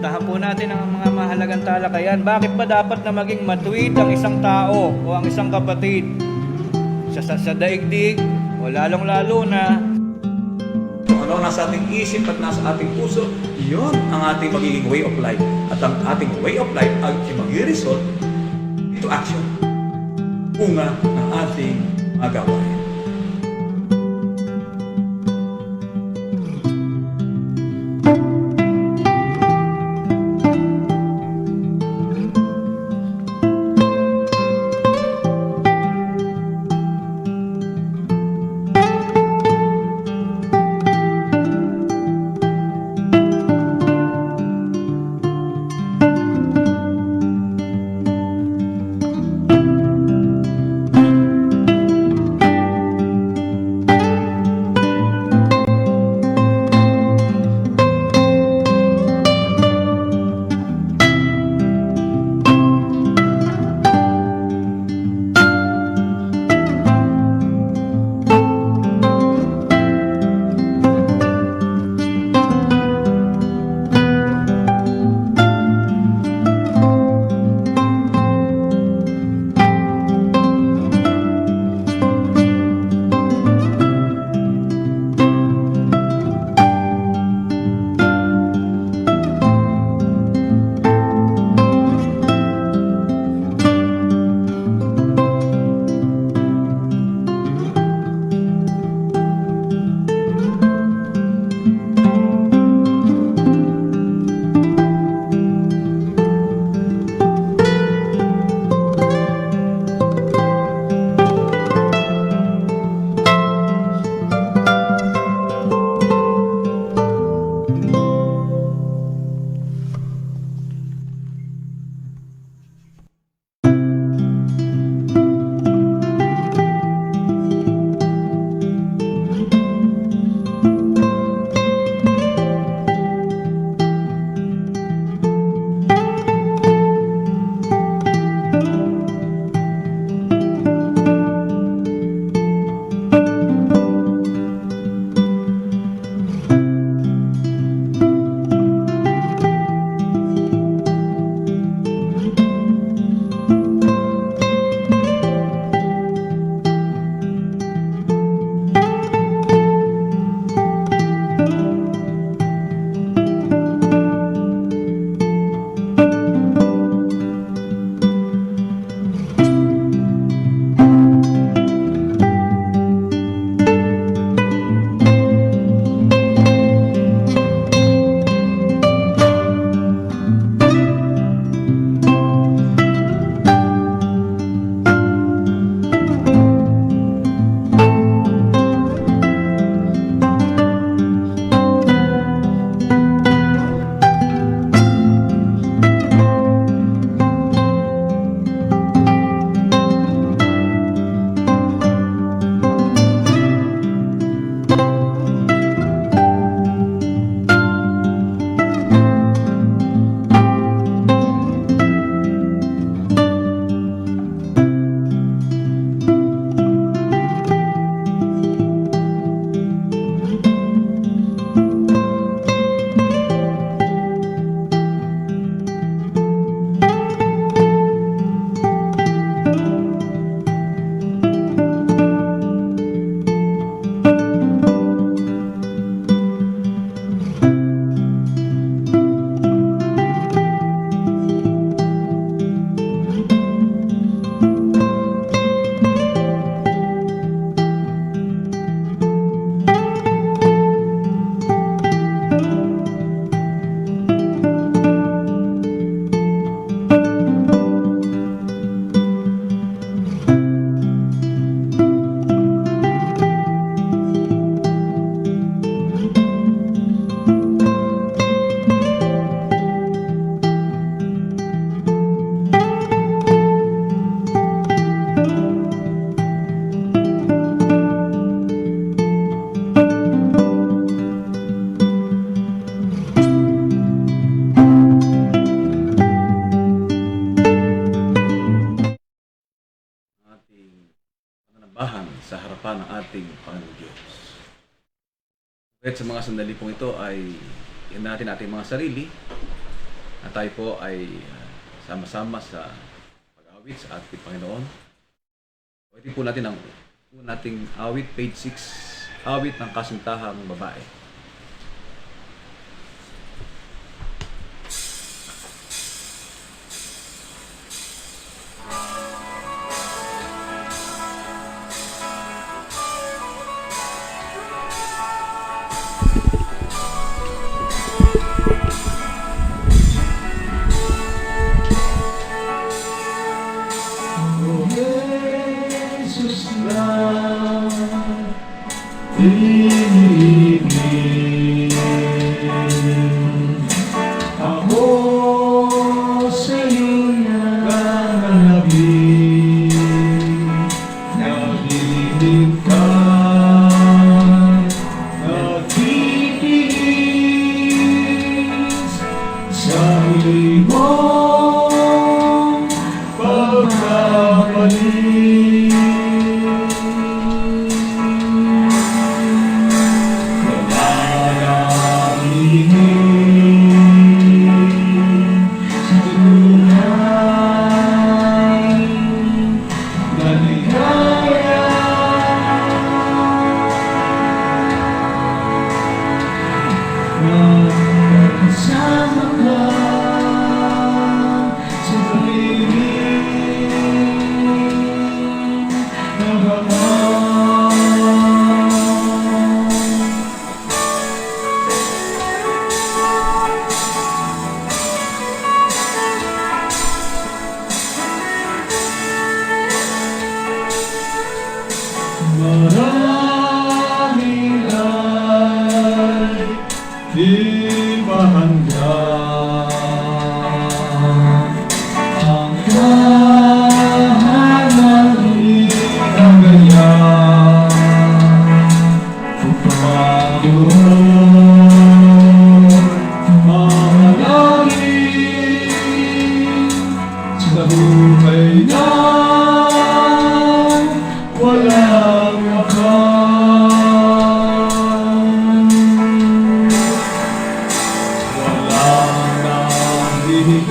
Puntahan po natin ang mga mahalagang talakayan. Bakit ba dapat na maging matuwid ang isang tao o ang isang kapatid? Sa daigdig o lalong-lalo na Kung ano ang nasa ating isip at nasa ating puso, yun ang ating magiging way of life. At ang ating way of life ay mag-result into action. Bunga ng ating magawain. sa harapan ng ating Panginoon Diyos. At sa mga sandali pong ito ay yan natin ating mga sarili na tayo po ay sama-sama sa pag-awit sa ating Panginoon. Pwede po natin ang nating awit, page 6, awit ng kasintahang babae. Ako sa'yo nangangalabig, nagilig ka, nagtitiis sa iyong pagbabalik. Kasama ka sa paligid ng Ama. Maraming ay di mahanda ang kahanapin ng ganyan upang doon mahalangin sa buhay na walang wakas. Walang nahihigit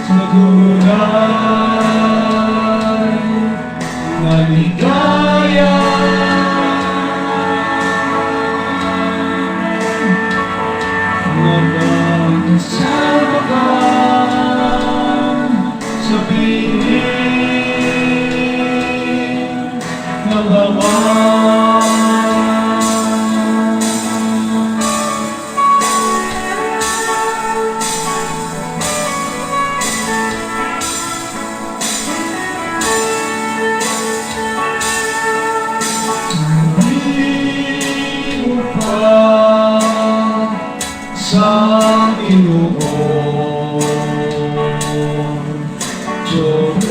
sa tunay na ligaya. Magkasama ka sa piling ng Ama. Sa Panginoon, Diyos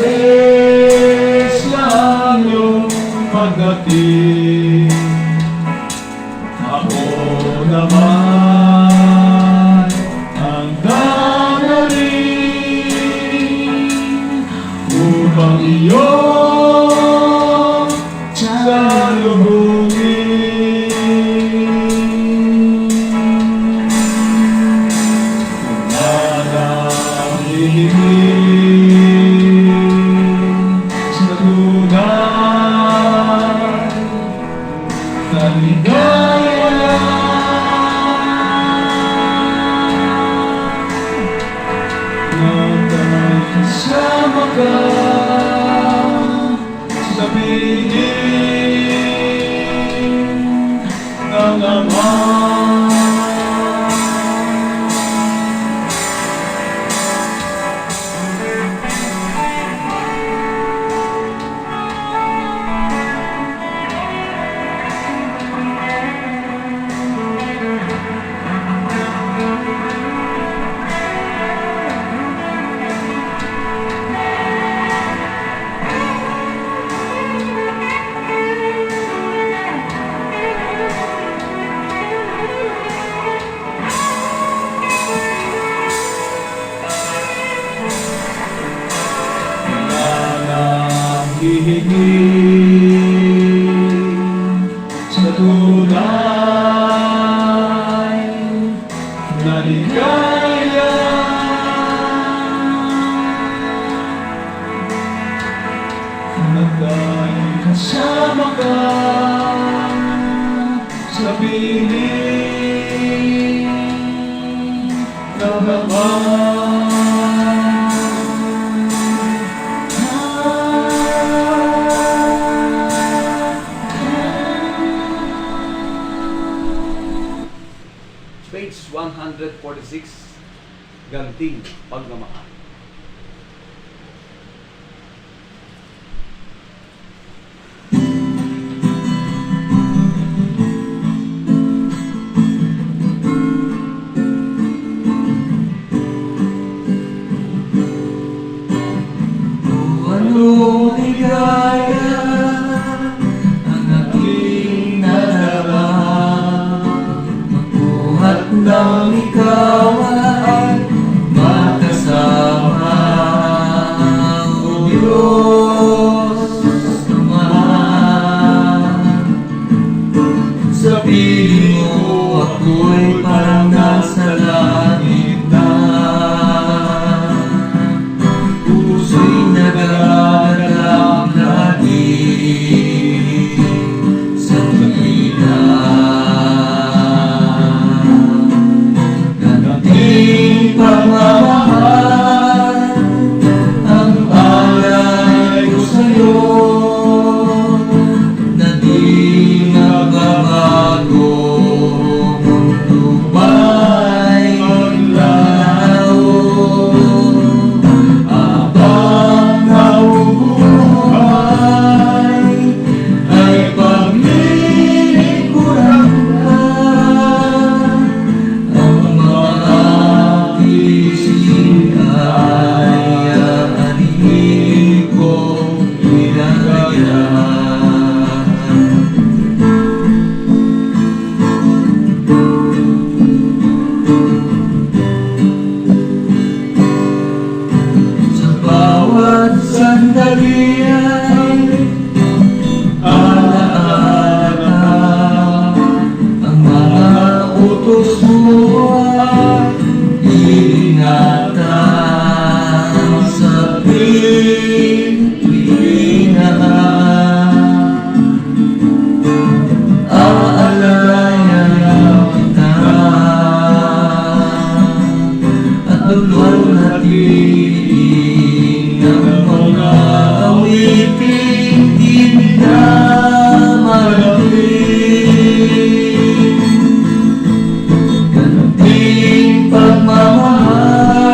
lang yung pagdating. Ako naman handa na rin upang iyong salubungin. Sa tunay na ligaya, magkasama ka sa piling ng Ama. hihigit sa tunay galing ng Ama. Page 146, Ganting Pagmamahal. Anong ligaya ang aking nalaman, magbuhat ng ikaw ay magkasama. O Diyos naman, sa piling mo ako'y parang nasa langit na. Puso'y nagagalang lagi sa tuwina. Ganting pagmamahal ang alay ko sa'yo, na di magbabago. Mundo ba'y maglalaw, habang nabubuhay ay paglilingkuran ka. Ang mga pising ay aanhin kong ilagayan. Sa bawat sandali ay alaala ang mga utos mo at ingatan sa tuwina. Aalayan kita at luluhatiin ang mga awiting di minamalaking. Ganting pagmamahal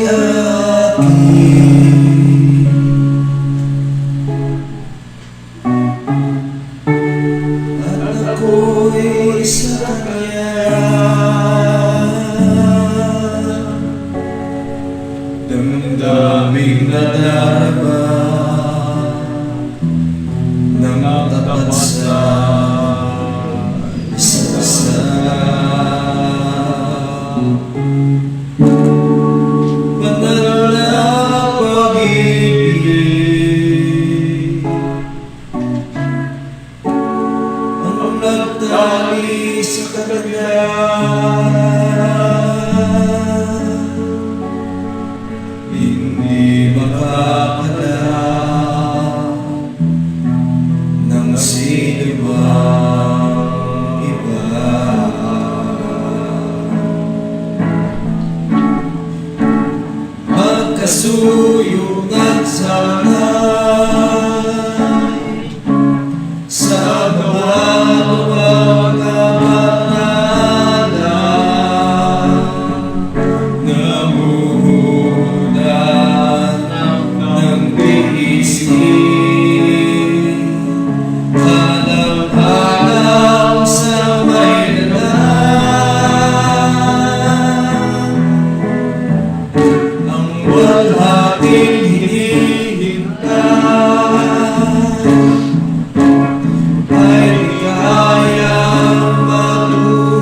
akin. At ako'y sa Kanya. Damdaming nadarama ng tapat sa isa't isa. Banal na pag-ibig ang nagtali sa Kanya. Hindi makakalaw ng sino mang iba. Magkasuyungan sana'y sa bawat kabanalan. Namuhunan ng tiisin, alam-alam sa may lalang. Ang walhating hinihintay ay di kayang matumasan.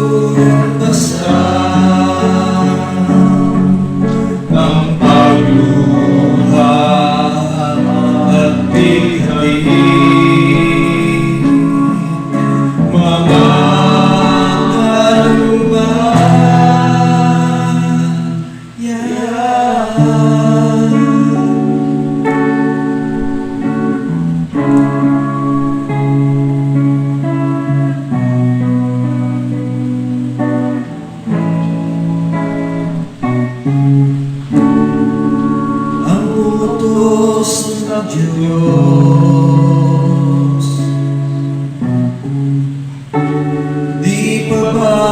Ang pagluha at bighain, mga kalumayan. Ang utos ng Diyos di pababayaan.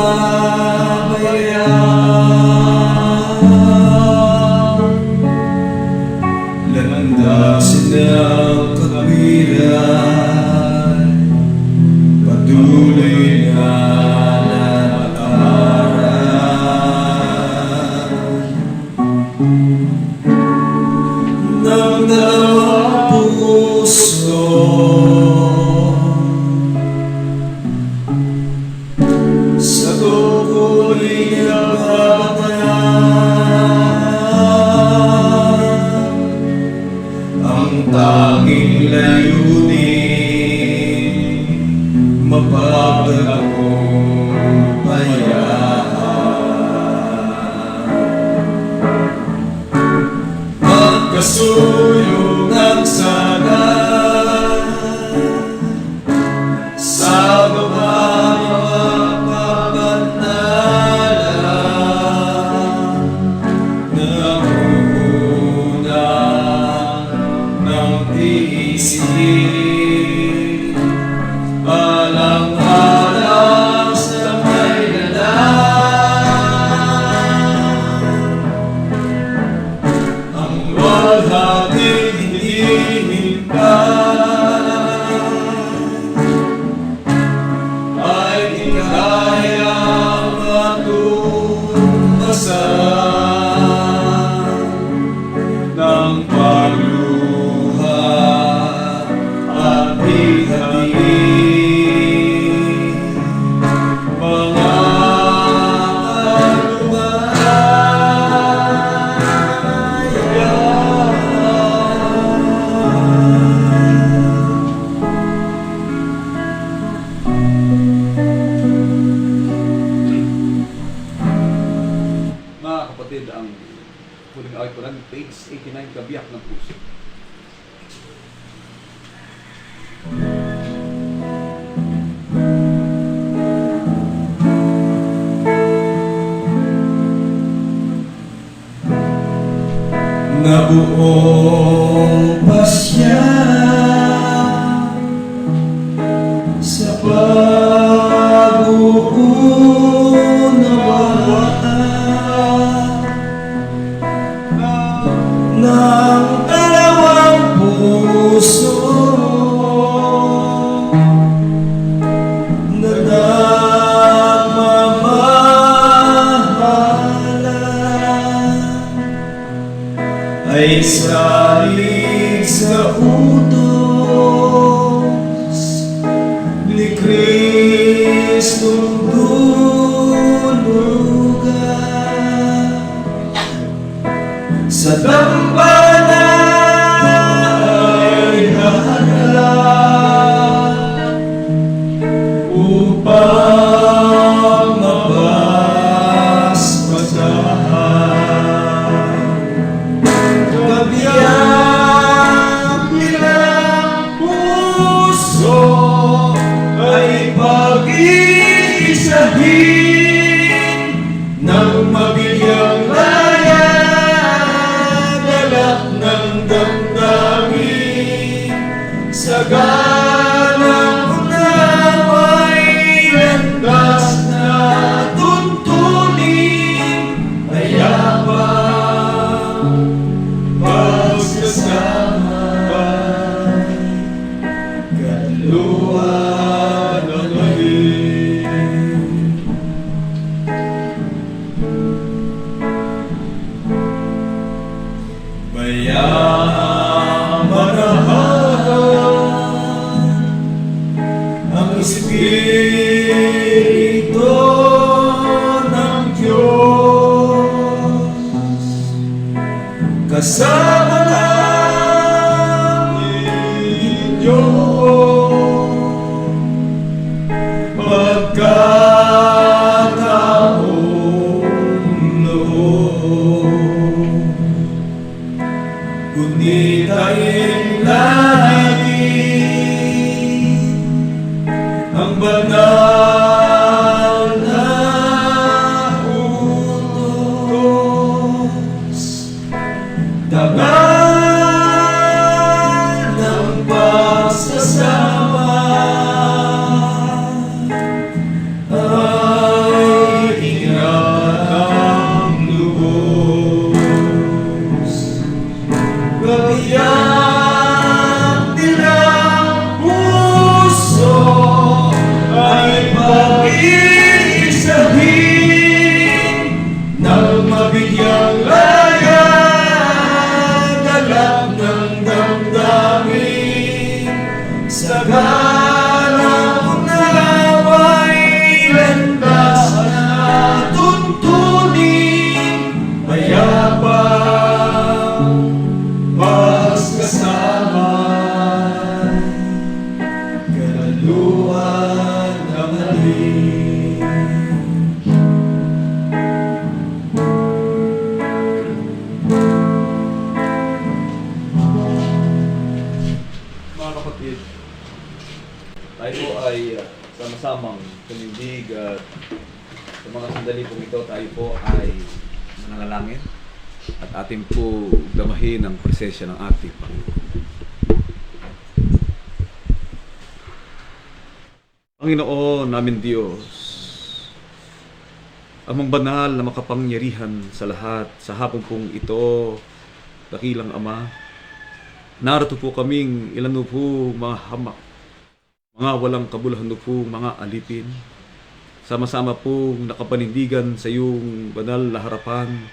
Landasin ng katwiran, patuloy na ng dalawang puso. Sa tukoy na batayan, ang tanging layunin, mapagtagumpayan. Magkasuyungan sana sa bawat kabanalan. Namuhunan ng tiisin, alang-alang sa may lalang. Ang walhating hinihintay ay di kayang matumasan. Ng pagluha at bighain, mga Mga kapatid, ang huling awit pa lang, page 89, Kabiyak ng Puso. Nabuong pasya sa pag-uunawaan ng dalawang puso na nagmamahalan ay salig sa utos ni Kristong dulugan sa dambana ay hahalak upang mapaspasahan. Kabiyak nilang puso ay pag-iisahin ng mabigyang laya, galak ng damdamin, sagalang unaway landas na tuntunin, mayabang pagsasamay, kaluhan ng langit. Mayang manahan ang Espiritu ng Diyos kasama namin Diyos pagkataong noon. Ngunit tayong lagi ang banal na utos, dangal ng pagsasama ay ingat ang lubos. Kabiyak nilang puso ay pag-iisahin ng mabigyang laya, galak ng damdamin, sagalang unaway landas na tuntunin, mayabang pagkasamay, kalaluan ng halik. Mga kapatid, tayo po ay sama-samang tumindig at sa mga sandali pong ito tayo po ay mananalangin at atin po damahin ang presensya ng ating Panginoon. Panginoon namin Diyos, amang banal na makapangyarihan sa lahat, sa hapon pong ito, dakilang Ama, narito po kaming ilan po mga hamak, mga walang kabuluhan po, mga alipin, sama-sama pong nakapanindigan sa iyong banal na harapan.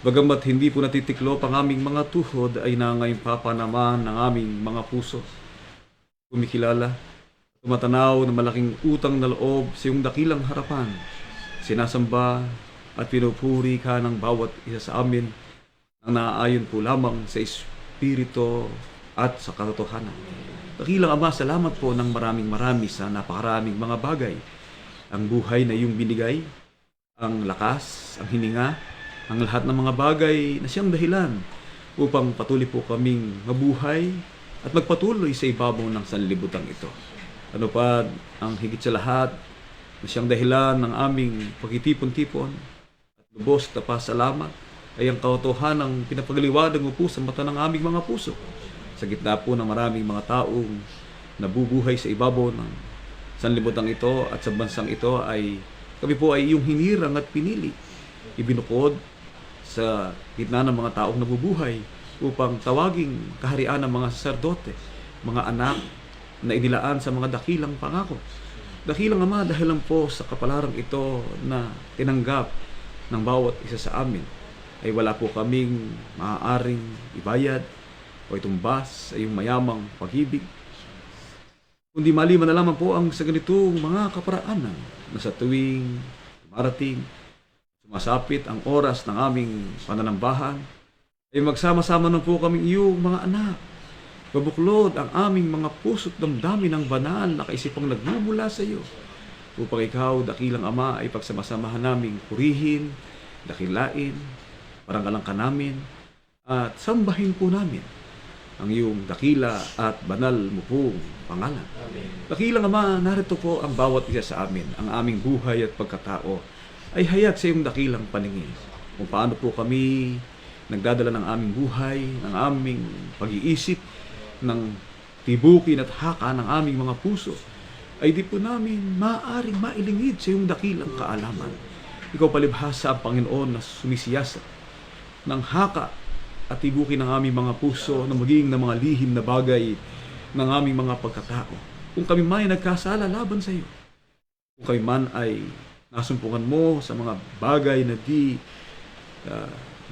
Bagamat hindi po natitiklop ang aming mga tuhod, ay nangayong papanaman ng aming mga puso. Kumikilala, tumatanaw na malaking utang na loob sa iyong dakilang harapan. Sinasamba at pinupuri ka ng bawat isa sa amin ang naaayon po lamang sa Espiritu at sa katotohanan. Dakilang Ama, salamat po ng maraming sa napakaraming mga bagay. Ang buhay na iyong binigay, ang lakas, ang hininga, ang lahat ng mga bagay na siyang dahilan upang patuloy po kaming mabuhay at magpatuloy sa ibabaw ng sanlibutan ito. Ano pa ang higit sa lahat na siyang dahilan ng aming pagtitipon-tipon at lubos na pasalamat ay ang katotohanan ng pinapagaliwanag mo po sa mata ng aming mga puso. Sa gitna po ng maraming mga taong nabubuhay sa ibabaw ng sanlibutan ito at sa bansang ito, ay kami po ay iyong hinirang at pinili, ibinukod sa gitna ng mga taong nabubuhay upang tawaging kaharian ng mga saserdote, mga anak na inilaan sa mga dakilang pangako. Dakilang Ama, dahil lang po sa kapalarang ito na tinanggap ng bawat isa sa amin, ay wala po kaming maaaring ibayad o itumbas sa iyong mayamang pag-ibig. Kundi maliban na lamang po ang sa ganitong mga kaparaanan na sa tuwing marating, sumasapit ang oras ng aming pananambahan, ay magsama-sama na po kaming iyong mga anak. Babuklod ang aming mga puso't damdamin ng banal na kaisipang nagmumula sa iyo, upang ikaw, dakilang Ama, ay pagsamasamahan naming purihin, dakilain, parangalang ka namin, at sambahin po namin ang iyong dakila at banal mo pong pangalan. Dakilang Ama, narito po ang bawat isa sa amin. Ang aming buhay at pagkatao ay hayag sa iyong dakilang paningin. Kung paano po kami nagdadala ng aming buhay, ng aming pag-iisip, ng tibukin at haka ng aming mga puso, ay di po namin maaaring mailingid sa iyong dakilang kaalaman. Ikaw palibhasa ang Panginoon na sumisiyasat ng haka at tibukin ng aming mga puso na maging ng mga lihim na bagay ng aming mga pagkatao. Kung kami man ay nagkasala laban sa iyo, kung kami man ay nasumpungan mo sa mga bagay na di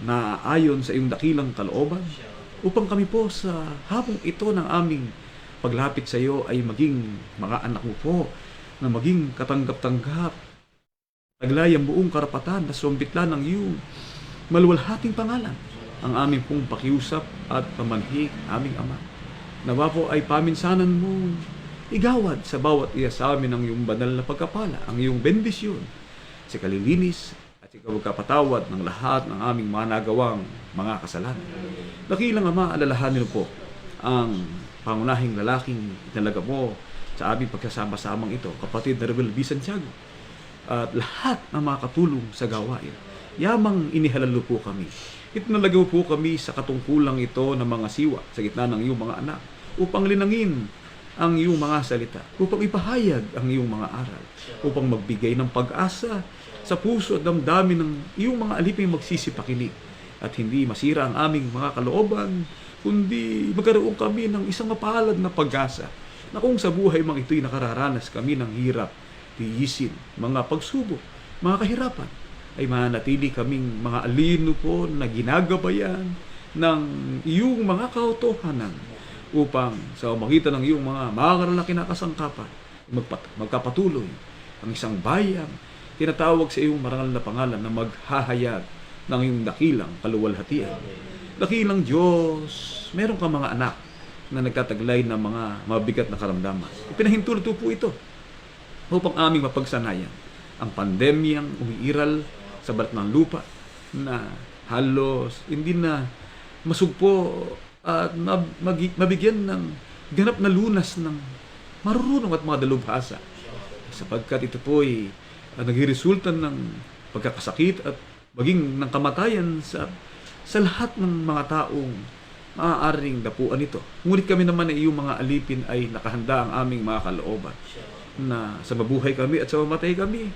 naaayon sa iyong dakilang kalooban, upang kami po sa hapong ito ng aming paglapit sa iyo ay maging mga anak mo po, na maging katanggap-tanggap, taglay ang buong karapatan na sumbitlan ng iyong maluwalhating pangalan, ang aming pong pakiusap at pamanhik, aming Ama. Nawa po ay paminsanan mo igawad sa bawat iya sa amin ang iyong banal na pagkapala, ang iyong bendisyon, sa kalilinis at ikaw kapatawad ng lahat ng aming mga nagawang mga kasalanan. Dakilang Ama, alalahanin po ang pangunahing lalaking italaga mo sa aming pagsasama-samang ito, kapatid na Rebel B. Santiago, at lahat ng mga katulong sa gawain. Yamang inihalalo po kami. Itinalagaw po kami sa katungkulang ito ng mga siwa sa gitna ng iyong mga anak, upang linangin ang iyong mga salita, upang ipahayag ang iyong mga aral, upang magbigay ng pag-asa sa puso at damdamin ng iyong mga aliping magsisipakinig, at hindi masira ang aming mga kalooban, kundi magkaroon kami ng isang mapalad na pag-asa, na kung sa buhay mang ito'y nakararanas kami ng hirap, tiisin, mga pagsubok, mga kahirapan, ay manatili kaming mga alino po na ginagabayan ng iyong mga kautuhanan, upang sa magitan ng iyong mga makaral na kinakasangkapan, magkapatuloy ang isang bayang tinatawag sa iyong marangal na pangalan na maghahayag ng iyong dakilang kaluwalhatian. Dakilang Diyos, meron ka mga anak na nagtataglay ng mga mabigat na karamdaman. Ipinahintulot po ito upang aming mapagsanayan ang pandemyang umiiral sa balat ng lupa na halos hindi na masugpo at mabigyan ng ganap na lunas ng marurunong at mga dalubhasa, sapagkat ito po ay naghiresulta ng pagkakasakit at maging ng kamatayan sa lahat ng mga taong maaaring dapuan ito. Ngunit kami naman ay iyong mga alipin ay nakahanda ang aming mga kalooban, na sa mabuhay kami at sa mamatay kami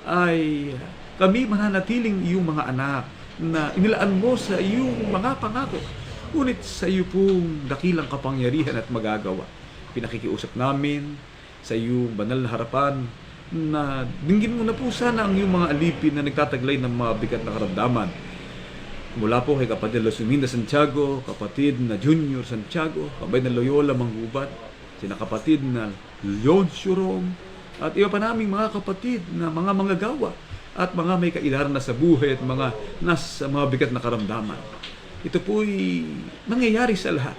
ay kami mananatiling iyong mga anak na inilaan mo sa iyong mga pangako. Ngunit sa iyo pong dakilang kapangyarihan at magagawa, pinakikiusap namin sa iyong banal na harapan na dinggin mo na po sana ang iyong mga alipin na nagtataglay ng mga bigat na karamdaman. Mula po kay kapatid Lusuminda Santiago, kapatid na Junior Santiago, kapatid na Loyola Manggubat, sina kapatid na Leon Surong, at iba pa naming mga kapatid na mga manggagawa at mga may kaidaran na sa buhay at mga nasa mga bigat na karamdaman. Ito po'y nangyayari sa lahat,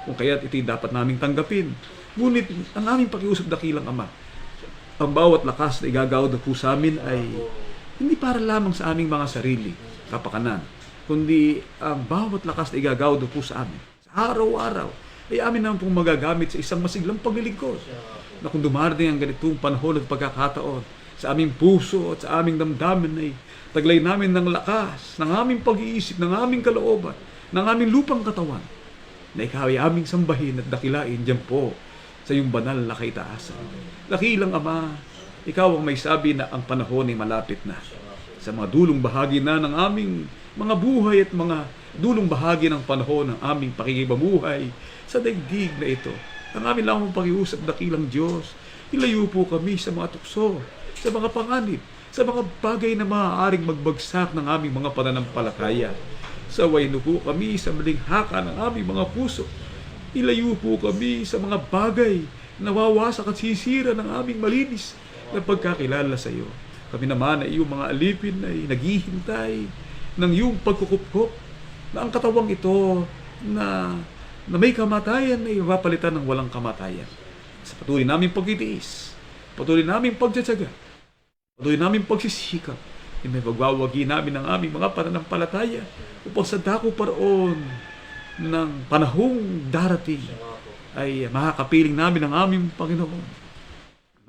kung kaya't ito'y dapat naming tanggapin. Ngunit ang aming pakiusap, dakilang Ama, ang bawat lakas na igagawad na po sa amin ay hindi para lamang sa aming mga sarili, kapakanan, kundi ang bawat lakas na igagawad na po sa amin, sa araw-araw, ay amin naman pong magagamit sa isang masiglang paglilingkod, na kung dumarating ang ganitong panahon at pagkakataon, sa aming puso at sa aming damdamin ay taglay namin ng lakas, ng aming pag-iisip, ng aming kalooban, ng aming lupang katawan, na ikaw ay aming sambahin at dakilain diyan po sa iyong banal na kaitaasan. Dakilang Ama, ikaw ang may sabi na ang panahon ay malapit na. Sa mga dulong bahagi na ng aming mga buhay at mga dulong bahagi ng panahon ng aming pakikipabuhay sa daigdig na ito. Ang amin lamang pakiusap dakilang Diyos, ilayo po kami sa mga tukso, sa mga panganib, sa mga bagay na maaaring magbagsak ng aming mga pananampalataya. Saway na po kami sa maling haka ng aming mga puso. Ilayo po kami sa mga bagay na nawawasak at sisira ng aming malinis na pagkakilala sa iyo. Kami naman ay iyong mga alipin ay naghihintay ng iyong pagkukupkop na ang katawang ito na may kamatayan ay mapalitan ng walang kamatayan. Sa patuloy naming pagtitiis, patuloy naming pagtsatsaga, patuloy naming pagsisikap, may pagwawagi namin ng aming mga pananampalataya upang sa dako paroon ng panahong darating ay makakapiling namin ang aming Panginoon.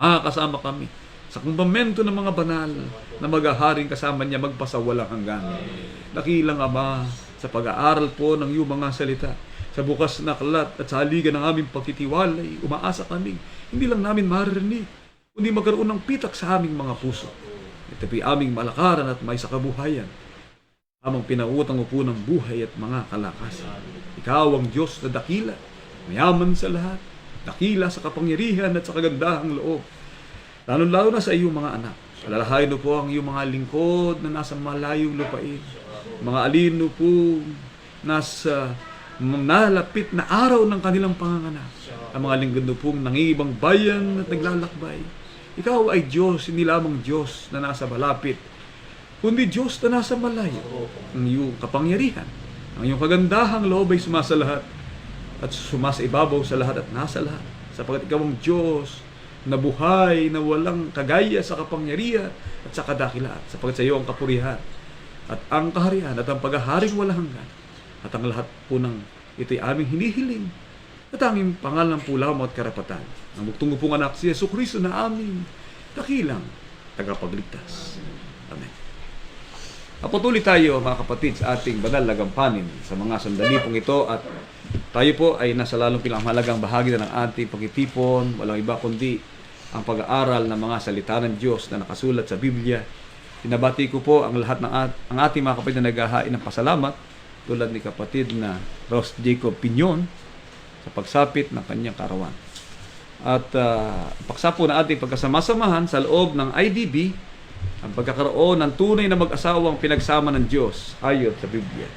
Makakasama kami sa kumpamento ng mga banal na maghaharing kasama niya magpasawalang hanggan. Dakilang Ama, sa pag-aaral po ng iyong mga salita, sa bukas na aklat at sa haligan ng aming pagtitiwalay, umaasa kami, hindi lang namin maririnig, kundi magkaroon ng pitak sa aming mga puso. Ito po'y aming malakaran at may sakabuhayan, amang pinautang mo po ng buhay at mga kalakasan. Ikaw ang Diyos na dakila, mayaman sa lahat, dakila sa kapangyarihan at sa kagandahang loob. Lalo-lalo na sa iyong mga anak. Alalahain mo po ang iyong mga lingkod na nasa malayong lupain. Mga alino po nasa nalapit na araw ng kanilang panganganak. Ang mga lingkod pong nangibang bayan at naglalakbay. Ikaw ay Diyos, hindi lamang Diyos na nasa malapit, kundi Diyos na nasa malayo. Ang iyong kapangyarihan, ang iyong kagandahang loob ay sumasa lahat at sumasa ibabaw sa lahat at nasa lahat. Sapagkat ikaw ang Diyos na buhay, na walang kagaya sa kapangyarihan at sa kadakilaan. Sapagkat sa iyo ang kapurihan at ang kaharian at ang paghaharing walang hanggan. At ang lahat po ng ito'y aming hinihiling at aming pangalan po lamang at karapatan. Ang bugtong pong anak si Jesucristo na aming dakilang tagapagligtas. Amen. Patuloy tayo mga kapatid sa ating banal na gampanin sa mga sandali pong ito at tayo po ay nasa lalong pinakahalagang bahagi na ng ating pagtitipon. Walang iba kundi ang pag-aaral ng mga salita ng Diyos na nakasulat sa Biblia. Pinabati ko po ang lahat ng ang ating mga kapatid na naghahain ng pasalamat tulad ni kapatid na Ross Jacob Pinyon sa pagsapit ng kanyang karawan. At paksa po na ating pagkasama-samahan sa loob ng IDB ang pagkakaroon ng tunay na mag-asawang pinagsama ng Diyos ayon sa Biblia.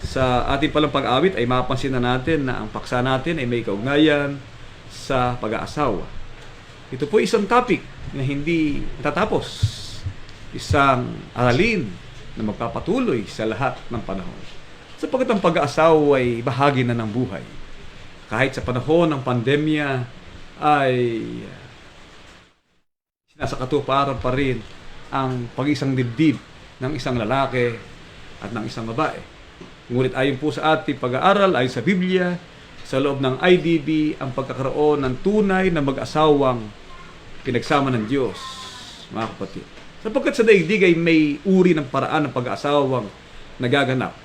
Sa ating palang pag-awit ay mapapansin na natin na ang paksa natin ay may kaugnayan sa pag-aasawa. Ito po isang topic na hindi tatapos. Isang aralin na magpapatuloy sa lahat ng panahon. Sapagkat ang pag-aasawa ay bahagi na ng buhay. Kahit sa panahon ng pandemya ay sinasakatuparan pa rin ang pag-isang dibdib ng isang lalaki at ng isang babae. Ngunit ayon po sa ating pag-aaral, ayon sa Biblia, sa loob ng IDB, ang pagkakaroon ng tunay na mag-asawang pinagsama ng Diyos, mga kapatid. Sapagkat sa daigdig ay may uri ng paraan ng pag-asawang nagaganap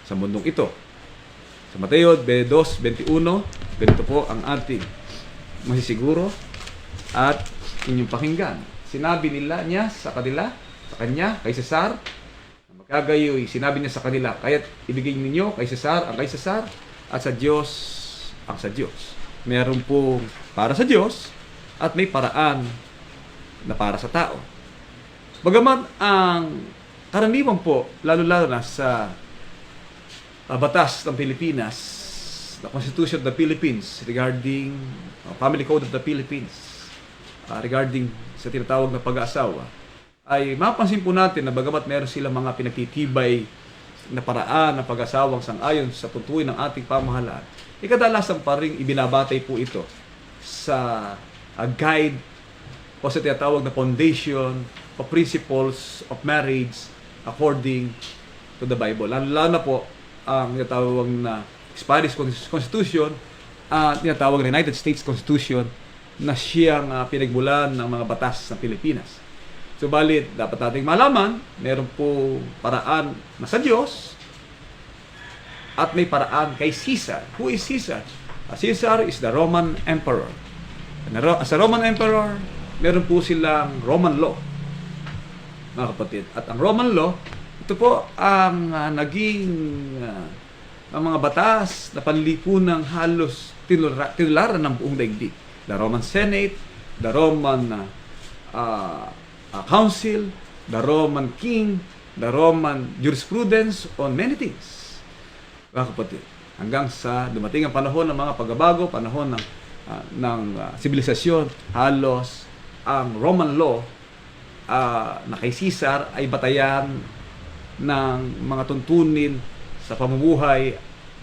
sa mundong ito. Sa Mateo 22:21, ganito po ang ating masisiguro at inyong pakinggan. Sinabi niya sa kanya, kay Cesar, na magkagayoy, sinabi niya sa kanila, kaya't ibigay ninyo kay Cesar ang kay Cesar at sa Diyos ang sa Diyos. Meron po para sa Diyos at may paraan na para sa tao. Bagaman ang karaniwan po, lalo-lalo na sa batas ng Pilipinas, the Constitution of the Philippines regarding Family Code of the Philippines, regarding sa tinatawag na pag-aasawa, ay mapansin po natin na bagamat meron silang mga pinagtitibay na paraan ng pag-asawang sang-ayon sa tuntunin ng ating pamahalaan, kadalasan pa rin ibinabatay po ito sa guide o sa tinatawag na foundation o principles of marriage according to the Bible. Lalo na po ang tinatawag na Spanish Constitution at tinatawag na United States Constitution na siyang pinagmulan ng mga batas ng Pilipinas. Subalit, dapat nating malaman, meron po paraan na sa Diyos at may paraan kay Caesar. Who is Caesar? Caesar is the Roman Emperor. As a Roman Emperor, meron po silang Roman law, mga kapatid. At ang Roman law, ito po ang naging ang mga batas na panlipunang halos tinularan ng buong daigdig. The Roman Senate, the Roman Council, the Roman King, the Roman jurisprudence on many things. Mga kapatid, hanggang sa dumating ang panahon ng mga pagbabago, panahon ng sibilisasyon, halos ang Roman law na kay Caesar ay batayan ng mga tuntunin sa pamumuhay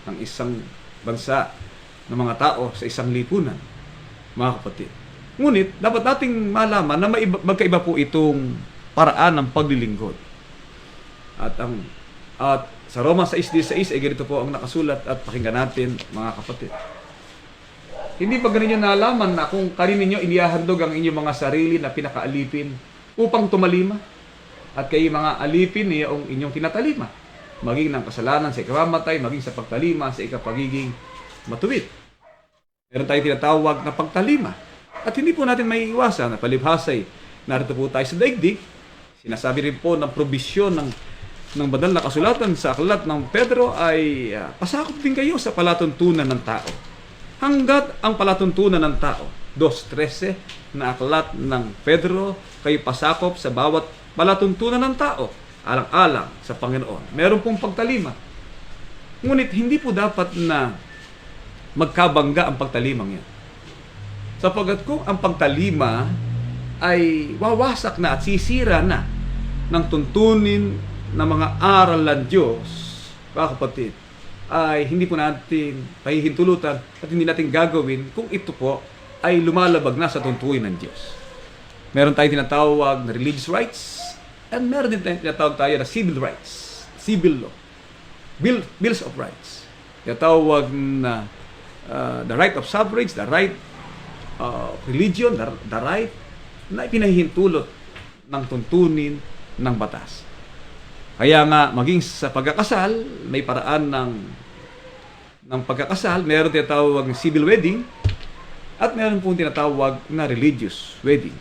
ng isang bansa, ng mga tao sa isang lipunan, mga kapatid. Ngunit, dapat nating malaman na magkaiba po itong paraan ng paglilingkod. At sa Roma 6:16 ay ganito po ang nakasulat at pakinggan natin, mga kapatid. Hindi ba ganun nyo nalaman na kung kanin ninyo inihahandog ang inyong mga sarili na pinakaalipin upang tumalima? At kayo mga alipin yung inyong tinatalima, maging ng kasalanan sa ikamamatay, maging sa pagtalima sa ikapagiging matuwid. Meron tayong tinatawag na pagtalima. At hindi po natin may iwasan na palibhasay. Narito po tayo sa daigdig. Sinasabi rin po ng probisyon ng banal na kasulatan sa aklat ng Pedro ay pasakop din kayo sa palatuntunan ng tao. Hanggat ang palatuntunan ng tao, 2:13 na aklat ng Pedro, kayo pasakop sa bawat palatuntunan ng tao, alang-alang sa Panginoon. Meron pong pagtalima. Ngunit hindi po dapat na magkabangga ang pagtalimang yan. Sapagkat kung ang pagtalima ay wawasak na at sisira na ng tuntunin ng mga aral ng Diyos, mga kapatid, ay hindi po natin pahihintulutan at hindi natin gagawin kung ito po ay lumalabag na sa tuntunin ng Diyos. Meron tayong tinatawag na religious rights and meron din tayong tinatawag tayo na civil rights, civil law, bills of rights. Tinatawag na the right of suffrage, the right of religion, the right na ipinahihintulot ng tuntunin ng batas. Kaya nga, maging sa pagkakasal, may paraan ng pagkakasal, meron tinatawag na civil wedding, at meron pong tinatawag na religious wedding.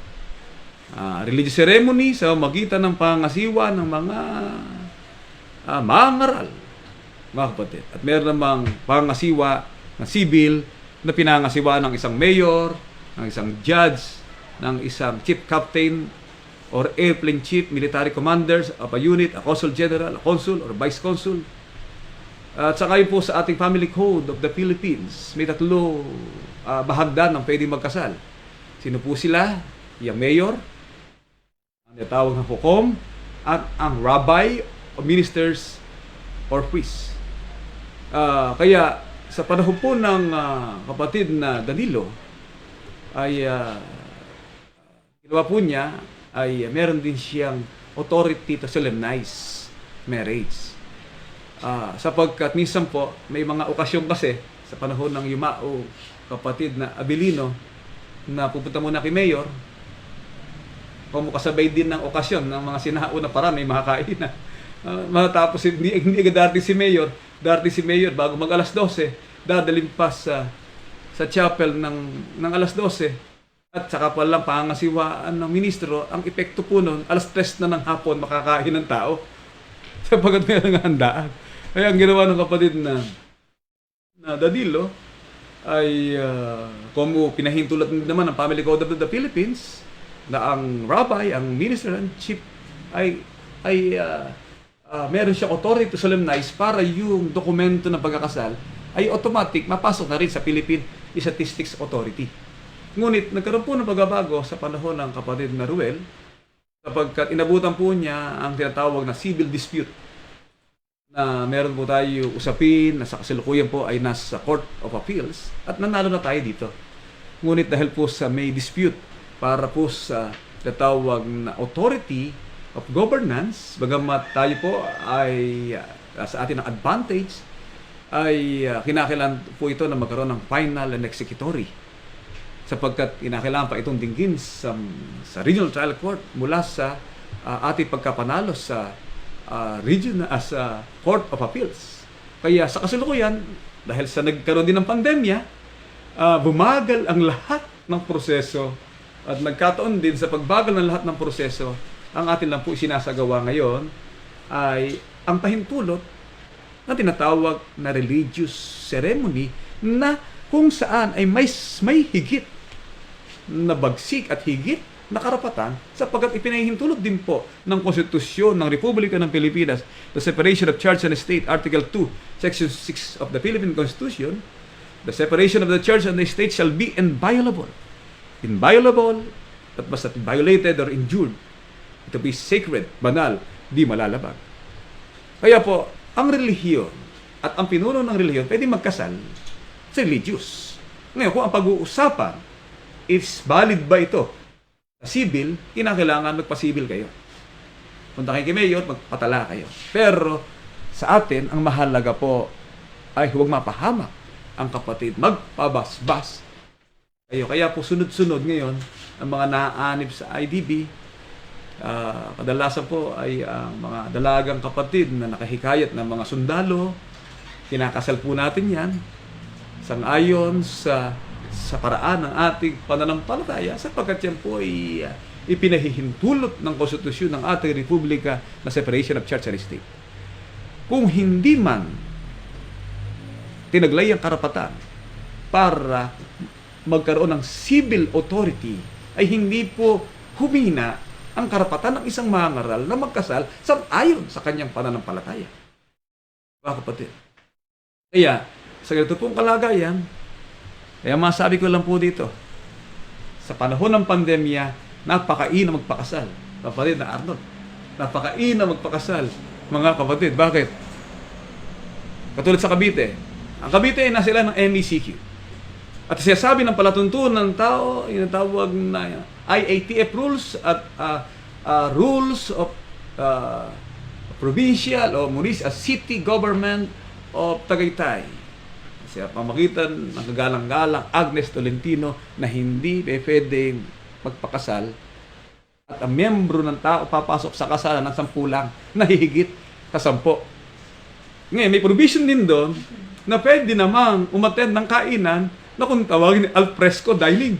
Religious ceremony sa magitan ng pangasiwa ng mga mangaral, mga kapatid. At meron namang pangasiwa na civil na pinangasiwa ng isang mayor, ng isang judge, ng isang chief captain, or airplane chief, military commanders of a unit, a consul general, a consul, or vice consul. At saka yun po sa ating family code of the Philippines, may 3 bahagdan ng pwedeng magkasal. Sino po sila? Yung mayor, ang natawag ng hukom, at ang rabbi, o ministers, or priest. Kaya sa panahon po ng kapatid na Danilo, ay ginawa po niya ay meron din siyang authority to solemnize marriage. Sapagkat minsan po, may mga okasyon kasi sa panahon ng yumao kapatid na Abilino na pupunta muna kay Mayor, kung kasabay din ng okasyon ng mga sinauna para may makakain na. Matapos hindi agad darating si Mayor bago mag alas 12, dadaling pa sa chapel ng alas 12. At saka pa lang pangasiwaan ng ministro, ang epekto po nun, alas 3 na ng hapon makakain ng tao. Sapagkat may ng handaan. Kaya ang ginawa ng kapatid na Danilo ay kung pinahintulot naman ng Family Code of the Philippines na ang rabbi, ang minister and chief ay meron siyang authority to solemnize para yung dokumento ng pagkakasal ay automatic mapasok na rin sa Philippine Statistics Authority. Ngunit nagkaroon po ng pagbabago sa panahon ng kapatid na Ruel sapagkat inabutan po niya ang tinatawag na civil dispute na meron po tayo usapin na sa kasalukuyan po ay nasa Court of Appeals at nanalo na tayo dito. Ngunit dahil po sa may dispute para po sa tinatawag na authority of governance, bagamat tayo po ay sa atin ang advantage, ay kinakailangan po ito na magkaroon ng final and executory. Sapagkat kinakailangan pa itong dinggin sa Regional Trial Court mula sa ating pagkapanalo sa sa Court of Appeals. Kaya sa kasalukuyan, dahil sa nagkaroon din ng pandemya, bumagal ang lahat ng proseso at nagkataon din sa pagbagal ng lahat ng proseso, ang atin lang po isinasagawa ngayon ay ang pahintulot na tinatawag na religious ceremony na kung saan ay may higit na bagsik at higit na karapatan sapagkat ipinahihintulot din po ng Konstitusyon ng Republika ng Pilipinas, the separation of church and state, Article 2, Section 6 of the Philippine Constitution, the separation of the church and the state shall be inviolable. Inviolable, that must not be violated or injured. Ito be sacred, banal, di malalabag. Kaya po, ang relihiyon at ang pinuno ng relihiyon pwede magkasal sa religious. Ngayon, kung ang pag-uusapan is valid ba ito sa civil, kinakailangan magpa-civil kayo. Punta kayo kay Mayor, magpatala kayo. Pero sa atin, ang mahalaga po ay huwag mapahamak ang kapatid, magpabasbas kayo. Kaya po sunod-sunod ngayon ang mga naaanib sa IDB, kadalasan po ay ang mga dalagang kapatid na nakahikayat ng mga sundalo. Kinakasal po natin yan sangayon sa paraan ng ating pananampalataya sapagkat yan po ay ipinahihintulot ng konstitusyon ng ating republika na separation of church and state. Kung hindi man tinaglay ang karapatan para magkaroon ng civil authority, ay hindi po humina ang karapatan ng isang mangaral na magkasal sang-ayon sa kanyang pananampalataya. Mga kapatid. Kaya, sa ganito pong kalagayan, kaya masabi ko lang po dito, sa panahon ng pandemya, napakainam magpakasal. Kapatid na Arnold, napakainam magpakasal. Mga kapatid, bakit? Katulad sa Cavite. Ang Cavite ay nasa sila ng MECQ. At sinasabi ng palatuntunan ng tao, yung tawag na IATF rules at rules of provincial o municipal city government of Tagaytay. Sa pamagitan ng kagalang-galang Agnes Tolentino na hindi pwedeng magpakasal at ang miyembro ng tao papasok sa kasalan ng 10 lang, nahihigit sa 10. Ngayon, may provision din doon na pwede namang umattend ng kainan na kung tawagin al fresco dining.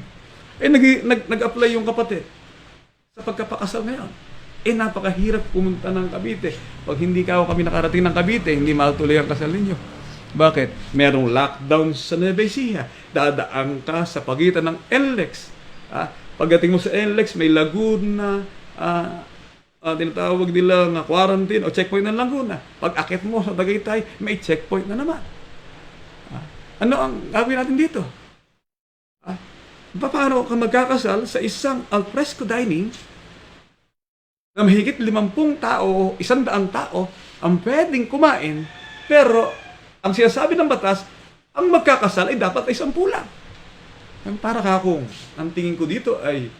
Nag-apply yung kapatid sa pagkapakasal ngayon. Napakahirap pumunta ng Cavite. Pag hindi kami nakarating ng Cavite, hindi matuloy ang kasal ninyo. Bakit? Merong lockdown sa Nueva Ecija. Dadaan ka sa pagitan ng NLEX. Pagdating mo sa NLEX, may Laguna, tinatawag nila na quarantine o checkpoint ng Laguna. Pag akit mo sa Tagaytay, may checkpoint na naman. Ano ang gagawin natin dito? Paano ka magkakasal sa isang alfresco dining na mahigit 50 tao, 100 tao ang pwedeng kumain, pero ang sinasabi ng batas, ang magkakasal ay dapat ay 10 lang. Para kung ang tingin ko dito ay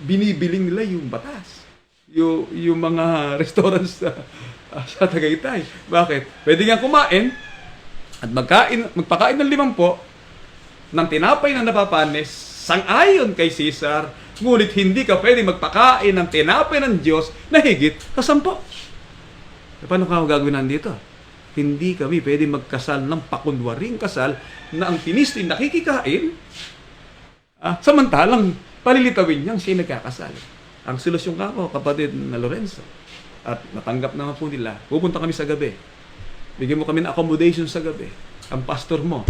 binibiling nila yung batas. Yung mga restaurants sa Tagaytay. Bakit? Pwede nga kumain at magpakain ng 50 ng tinapay na napapanis sang-ayon kay Cesar, ngunit hindi ka pwede magpakain ng tinapay ng Diyos na higit sa 10. Paano ka gagawin dito? Hindi kami pwede magkasal ng pakunwaring kasal na ang tinis ay nakikikain, samantalang palilitawin niyang siya nagkakasal. Ang solusyon ka po, kapatid na Lorenzo, at natanggap naman po nila, pupunta kami sa gabi. Bigyan mo kami ng accommodation sa gabi. Ang pastor mo,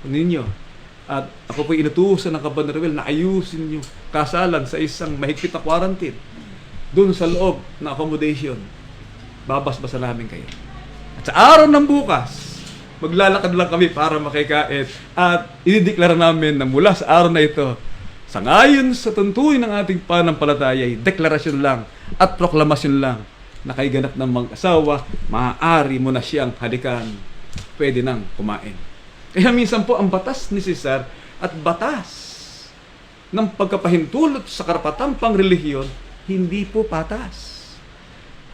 ninyo, at ako po inutusan ng Kapatid Ruel na ayusin yung kasalan sa isang mahigpit na quarantine. Doon sa loob na accommodation, babasbasan namin kayo. At sa araw ng bukas, maglalakad lang kami para makikain at idideklara namin na mula sa araw na ito, sangayon sa tuntunin ng ating panampalataya, deklarasyon lang at proklamasyon lang na kay ganap ng mag-asawa, maaari mo na siyang halikan, pwede nang kumain. Kaya minsan po ang batas ni Cesar at batas ng pagkapahintulot sa karapatang pangrelihiyon, hindi po patas.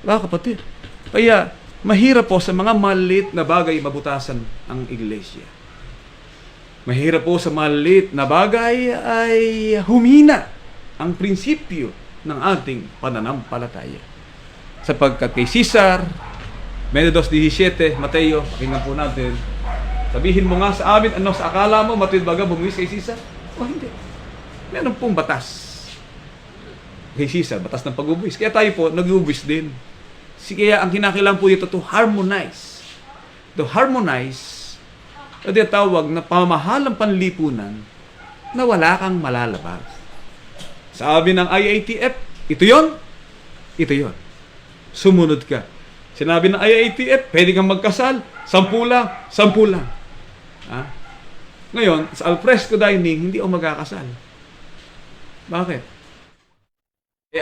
Mga kapatid, kaya mahirap po sa mga maliit na bagay mabutasan ang iglesia. Mahirap po sa maliit na bagay ay humina ang prinsipyo ng ating pananampalataya. Sapagkat kay Cesar, 22:17, Mateo, pakinggan po natin. Sabihin mo nga sa amin, ano sa akala mo, matuwid baga bumuwis kay Cesar? O hindi. Meron pong batas kay Cesar, batas ng pag-ubuwis. Kaya tayo po, nag-ubuwis din. Kaya ang kinakailangan po dito to harmonize. To harmonize, o tawag na pamahalang panlipunan na wala kang malalabag. Sabi ng IATF, ito yon, ito yon. Sumunod ka. Sinabi ng IATF, pwede kang magkasal, 10 lang, 10 lang. Ha? Ngayon, sa alfresco dining, hindi ako magkakasal. Bakit?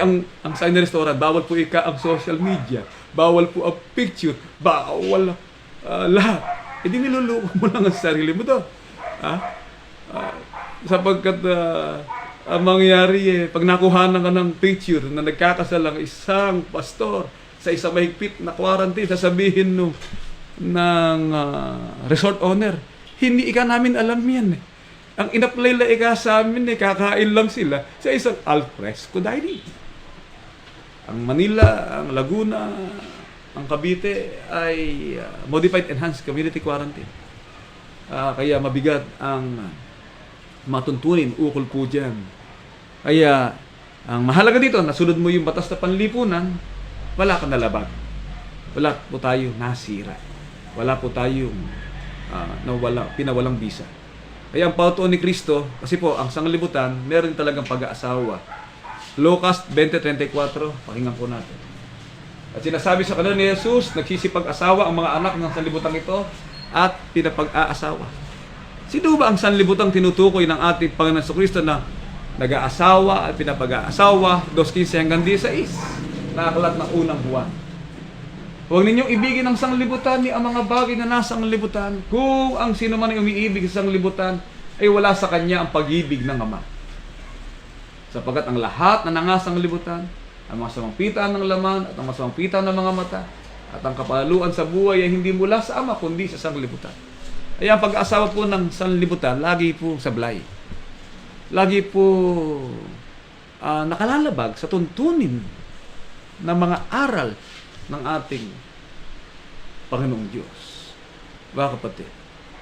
Ang sign ng restaurant, bawal po ang social media, bawal po ang picture, bawal lahat. E di niluluko mo lang ang sarili mo to. Ha? Sapagkat ang mangyayari pag nakuhanan ka ng picture na nagkakasal ang isang pastor sa isang mahigpit na quarantine, sasabihin ng resort owner, hindi ika namin alam yan eh. Ang inapply la ika sa amin eh, kakain lang sila sa isang alfresco dining. Ang Manila, ang Laguna, ang Cavite ay modified enhanced community quarantine. Kaya mabigat ang matuntunin ukol po dyan. Kaya ang mahalaga dito, nasunod mo yung batas na panlipunan, wala kang nalabag. Wala po tayo nasira. Wala po tayong pinawalang bisa. Kaya ang pautuan ni Kristo, kasi po ang sanglibutan, meron talagang pag-aasawa. Lucas 20:34, pakinggan po natin. At sinasabi sa kanila ni Jesus, nagsisipag-asawa ang mga anak ng sanlibutan ito at pinapag-aasawa. Sino ba ang sanlibutan tinutukoy ng ating Panginoon sa Kristo na nag-aasawa at pinapag-aasawa? 2:15 hanggang 16, nakakalat ng unang buwan. Huwag ninyong ibigin ang sanglibutan ni ang mga bagay na nasa sanglibutan. Kung ang sino man ay umiibig sa sanglibutan, ay wala sa kanya ang pag-ibig ng Ama. Sapagkat ang lahat na nangasang libutan, ang mga samangpitan ng laman at ang mga samangpitan ng mga mata at ang kapaluan sa buhay ay hindi mula sa Ama kundi sa sanglibutan. Ay ang pag-aasawa po ng sanlibutan, lagi po sablay. Lagi po nakalalabag sa tuntunin ng mga aral ng ating Panginoong Diyos. Mga kapatid,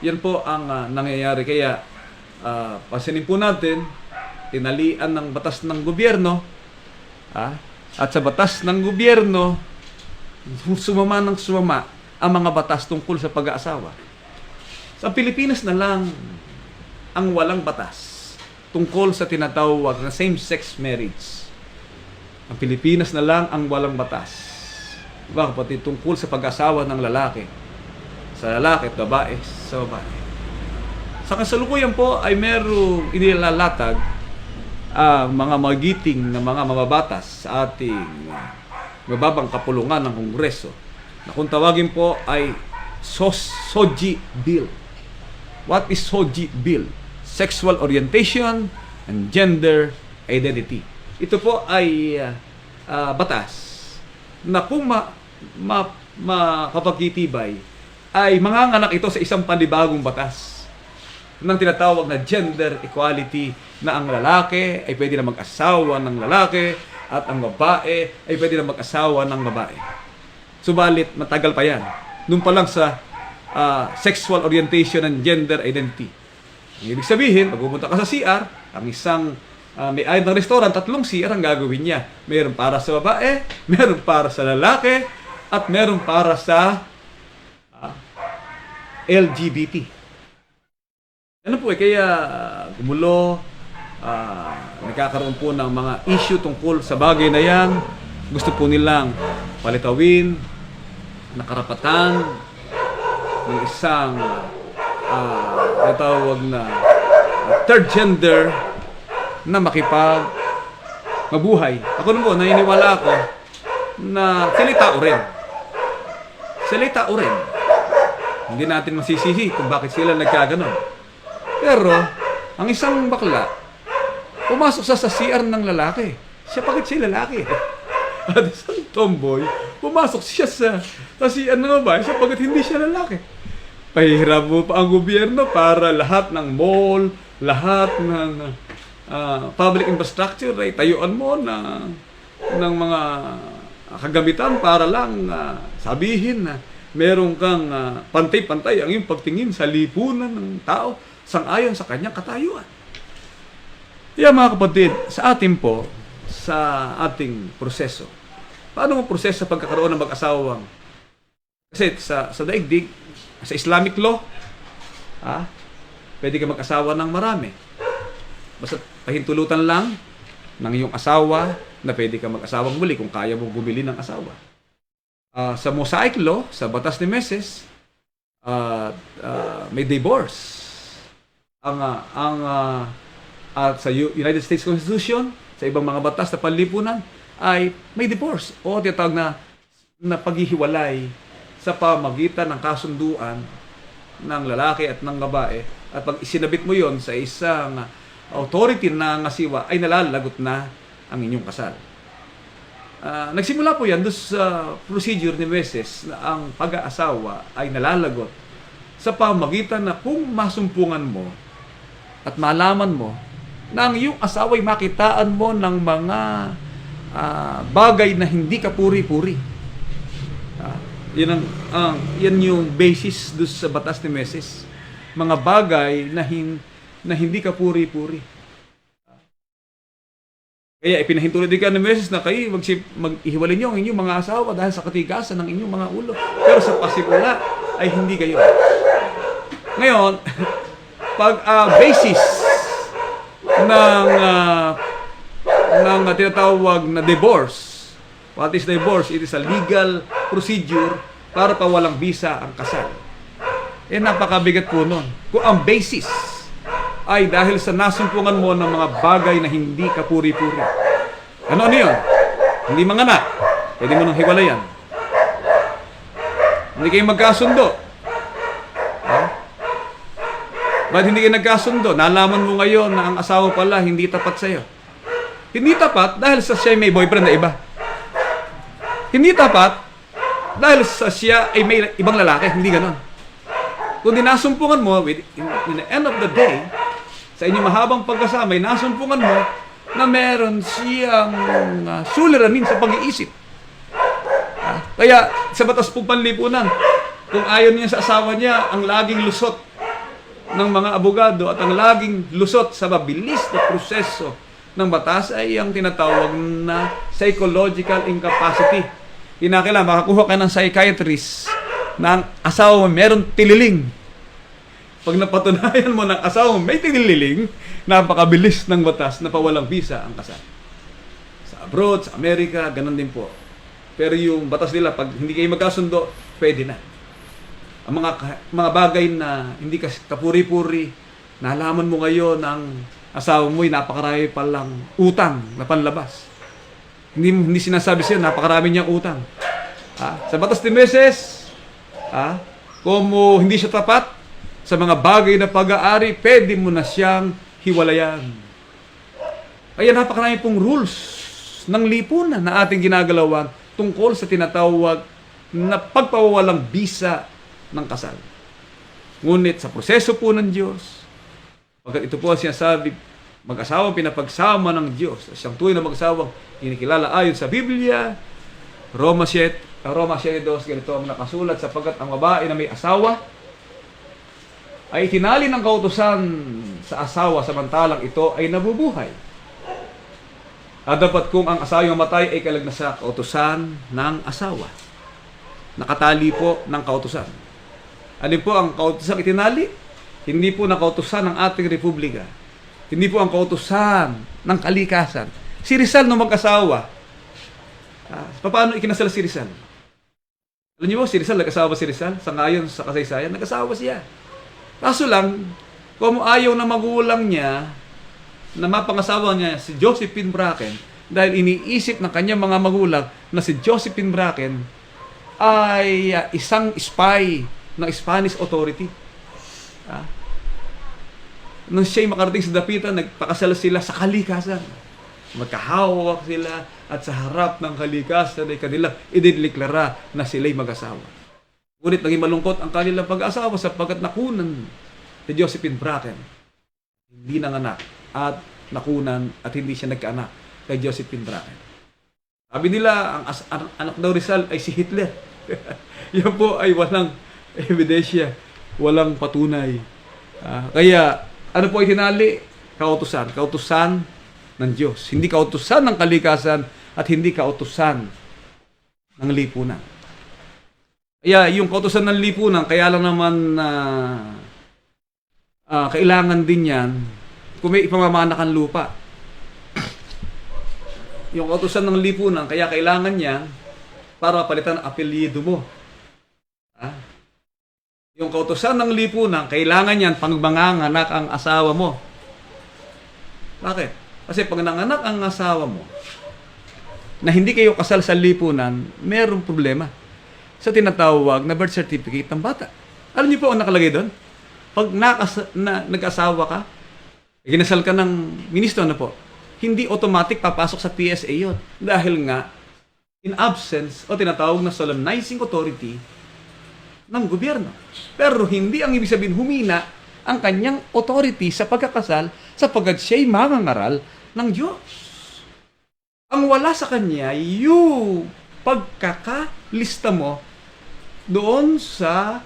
yan po ang nangyayari. Kaya pansinin po natin, tinalian ng batas ng gobyerno, at sa batas ng gobyerno, sumama ng sumama ang mga batas tungkol sa pag-aasawa. Sa Pilipinas na lang ang walang batas tungkol sa tinatawag na same-sex marriage. Ang Pilipinas na lang ang walang batas, mga kapatid, tungkol sa pag-asawa ng lalaki sa lalaki at babae sa babae. Sa kasalukuyan po ay merong inilalatag mga magiting na mga mababatas sa ating mababang kapulungan ng Kongreso na kung tawagin po ay SOGI Bill. What is SOGI Bill? Sexual Orientation and Gender Identity. Ito po ay batas na kung makapagtitibay ay manganganak ito sa isang panibagong batas ng tinatawag na gender equality, na ang lalaki ay pwede na mag-asawa ng lalaki at ang babae ay pwede na mag-asawa ng babae. Subalit, matagal pa yan. Doon pa lang sa sexual orientation and gender identity. Ang ibig sabihin, pag pumunta ka sa CR, ang isang may-ari ng restaurant, 3 CR ang gagawin niya. Meron para sa babae, meron para sa lalaki, at meron para sa LGBT. Ano po kaya gumulo, nagkakaroon po ng mga issue tungkol sa bagay na yan. Gusto po nilang palitawin na karapatan ng isang natawag na third gender na mabuhay. Ako naman po, naniniwala ako na sila tao rin. Hindi natin masisisi kung bakit sila nagkaganon. Pero, ang isang bakla, pumasok sa CR ng lalaki. Siya bakit siya lalaki? At isang tomboy, pumasok siya sa CR ng babae. Siya bakit hindi siya lalaki? Pahihirap mo pa ang gobyerno para lahat ng mall, lahat ng public infrastructure ay tayuan mo ng mga kagamitan para lang sabihin na meron kang pantay-pantay ang iyong pagtingin sa lipunan ng tao sang-ayon sa kanyang katayuan. Kaya mga kapatid, sa atin po, sa ating proseso, Paano mo proseso sa pagkakaroon ng mag-asawang? Kasi sa daigdig, sa Islamic law, pwede ka mag-asawa ng marami. Basta pahintulutan lang ng iyong asawa na pwede ka mag-asawang muli kung kaya mong bumili ng asawa. Sa Mosaic law, sa batas ni Moses, may divorce. At sa United States Constitution, sa ibang mga batas na panlipunan, ay may divorce o tinatawag na paghihiwalay sa pamagitan ng kasunduan ng lalaki at ng babae. At pag isinabit mo yon sa isang authority na ngasiwa, ay nalalagot na ang inyong kasal. Nagsimula po yan doon sa procedure ni Moses na ang pag-aasawa ay nalalagot sa pamagitan na kung masumpungan mo at malaman mo na ang iyong asawa ay makitaan mo ng mga bagay na hindi ka puri-puri. Yan yung basis doon sa batas ni Moses. Mga bagay na hindi ka puri-puri. Kaya ipinahintulad din ka ni Moses na kayo mag-ihiwalay niyo ang inyong mga asawa dahil sa katigasan ng inyong mga ulo. Pero sa pasimula ay hindi kayo. Ngayon, pag basis ng tinatawag na divorce. What is divorce? It is a legal procedure para pawalang visa ang kasal. Napakabigat po nun. Kung ang basis ay dahil sa nasumpungan mo ng mga bagay na hindi ka puri-puri. Ano yun? Hindi manganak. Pwede mo nang hiwalayan. Hindi kayo magkasundo. Ba't hindi kayo nagkasundo? Nalaman mo ngayon na ang asawa pala hindi tapat sa'yo. Hindi tapat dahil sa siya may boyfriend na iba. Hindi tapat dahil sa siya ay may ibang lalaki. Hindi ganon. Kung dinasumpungan mo, in the end of the day, sa inyong mahabang pagkasama, nasumpungan mo na meron siyang suliranin sa pag-iisip. Kaya sa batas po panlipunan, kung ayaw niya sa asawa niya, ang laging lusot ng mga abogado at ang laging lusot sa mabilis na proseso ng batas ay ang tinatawag na psychological incapacity. Kinakailangan makakuha ka ng psychiatrist na ang asawa mo meron tililing. Pag napatunayan mo ng asawa mo may tililing, napakabilis ng batas na pawalang visa ang kasal. Sa abroad, sa Amerika, ganun din po. Pero yung batas nila, pag hindi kayo magkasundo, pwede na. Ang mga bagay na hindi ka kapuri-puri, nalaman mo ngayon ng asawa mo ay napakarami palang utang na panlabas. Hindi sinasabi siya, napakarami niyang utang. Sa batas ni Moses, kung hindi siya tapat sa mga bagay na pag-aari, pwede mo na siyang hiwalayan. Kaya napakarami pong rules ng lipunan na ating ginagalawan tungkol sa tinatawag na pagpawawalang bisa ng kasal. Ngunit sa proseso po ng Diyos, pagkat ito po ang sinasabi, mag-asawang pinapagsama ng Diyos, siyang tunay na mag-asawang inikilala ayon sa Biblia, Roma 7:2, ganito ang nakasulat, sapagkat ang babae na may asawa ay tinali ng kautusan sa asawa samantalang ito ay nabubuhay. At dapat kung ang asawa yung matay ay kalagnas sa kautusan ng asawa. Nakatali po ng kautusan. Ano po ang kautusan itinali? Hindi po ng kautusan ng ating republika. Hindi po ang kautusan ng kalikasan. Si Rizal nung mag-asawa, paano ikinasal si Rizal? Alam niyo po, si Rizal, nag-asawa si Rizal? Sa ngayon, sa kasaysayan, nag-asawa siya. Kaso lang, kung ayaw na magulang niya, na mapangasawa niya si Josephine Bracken, dahil iniisip ng kanyang mga magulang na si Josephine Bracken ay isang spy ng Spanish authority. Nung siya'y makarating sa dapitan, nagpakasal sila sa kalikasan. Magkahawak sila at sa harap ng kalikasan ay kanilang idineklara na sila'y mag-asawa. Ngunit naging malungkot ang kanilang pag-asawa sapagkat nakunan si Josephine Bracken. Hindi nanganak at nakunan at hindi siya nagkaanak kay Josephine Bracken. Sabi nila, ang anak daw Rizal ay si Hitler. Yan po ay walang ebidensya, walang patunay. Kaya, ano po itinali? Kautusan. Kautusan ng Diyos. Hindi kautusan ng kalikasan at hindi kautusan ng lipunan. Kaya yung kautusan ng lipunan, kaya lang naman kailangan din yan kung may ipamamana kang lupa. Yung kautusan ng lipunan, kaya kailangan yan para palitan ang apelyido mo. Yung kautusan ng lipunan, kailangan yan pang manganganak ang asawa mo. Bakit? Kasi pag nanganak ang asawa mo, na hindi kayo kasal sa lipunan, merong problema sa tinatawag na birth certificate ng bata. Alam niyo po ang nakalagay doon? Pag nag-asawa ka, ginasal ka ng ministro na po, hindi automatic papasok sa PSA yun. Dahil nga, in absence o tinatawag na solemnizing authority ng gobyerno. Pero hindi ang ibig sabihin humina ang kanyang authority sa pagkakasal sapagkat siya'y mangangaral ng Diyos. Ang wala sa kanya, yung pagkakalista mo doon sa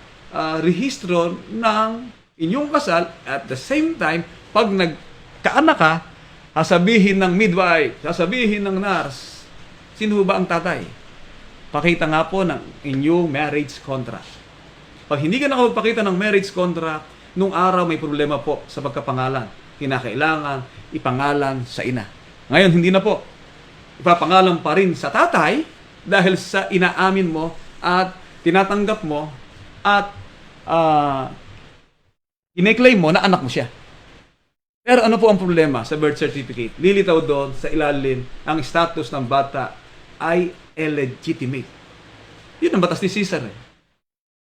rehistro ng inyong kasal. At the same time, pag nagkaanak ka, sasabihin ng midwife, sasabihin ng nurse, sino ba ang tatay? Pakita nga po ng inyong marriage contract. Pag hindi ka nakapagpakita ng marriage contract, nung araw may problema po sa pagkapangalan. Kinakailangan ipangalan sa ina. Ngayon, hindi na po. Ipapangalan pa rin sa tatay dahil sa inaamin mo at tinatanggap mo at ine-claim mo na anak mo siya. Pero ano po ang problema sa birth certificate? Lilitaw doon sa ilalim ang status ng bata ay illegitimate. Yun ang batas ni Caesar.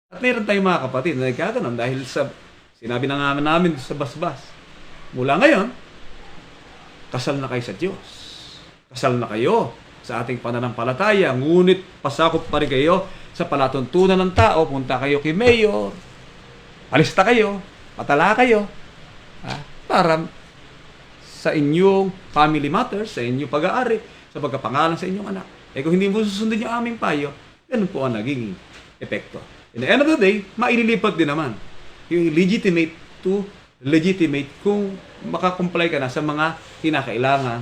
At meron tayong mga kapatid na nagkakaroon dahil sa sinabi na nga namin sa basbas. Mula ngayon, kasal na kayo sa Diyos. Kasal na kayo sa ating pananampalataya, ngunit pasakop pa rin kayo sa palatuntunan ng tao. Punta kayo kay mayor, alista kayo, patala kayo, para sa inyong family matters, sa inyong pag-aari, sa pagkapangalan sa inyong anak. Kung hindi mo susundin yung aming payo, ganun po ang naging epekto. In the end of the day, maililipat din naman yung legitimate to legitimate kung makakomply ka na sa mga kinakailangan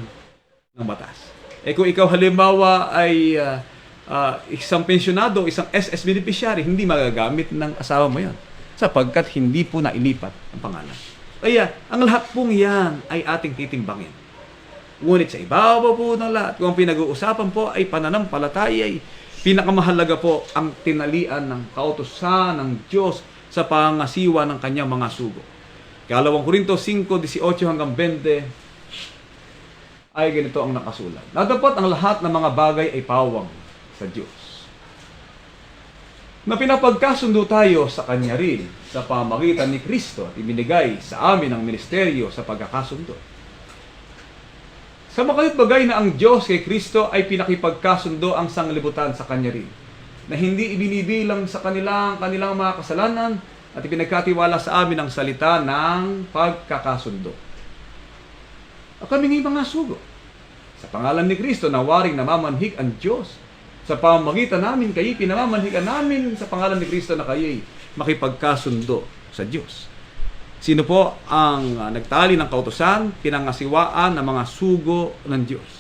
ng batas. Kung ikaw halimbawa ay isang pensyonado, isang SS beneficiary, hindi magagamit ng asawa mo yan sapagkat hindi po nailipat ang pangalan. Kaya, ang lahat pong yan ay ating titimbangin. Ngunit sa ibabaw po ng lahat, kung ang pinag-uusapan po ay pananampalataya, ay pinakamahalaga po ang tinalian ng kautusan ng Diyos sa pangasiwa ng kanyang mga sugo. Ikalawang Korinto 5:18 hanggang 20 ay ganito ang nakasulat. Dapat ang lahat ng mga bagay ay pawang sa Diyos. Na pinapagkasundo tayo sa Kanya rin sa pamagitan ni Kristo at ibinigay sa amin ang ministeryo sa pagkakasundo. Sa makayot bagay na ang Diyos kay Kristo ay pinakipagkasundo ang sanglibutan sa Kanya rin, na hindi ibinibilang sa kanilang mga kasalanan at ipinagkatiwala sa amin ang salita ng pagkakasundo. Kami ng mga sugo. Sa pangalan ni Kristo, nawaring namamanhik ang Diyos. Sa pamagitan namin, kayo pinamamanhikan namin sa pangalan ni Kristo na kayo'y makipagkasundo sa Diyos. Sino po ang nagtali ng kautusan, pinangasiwaan ng mga sugo ng Diyos?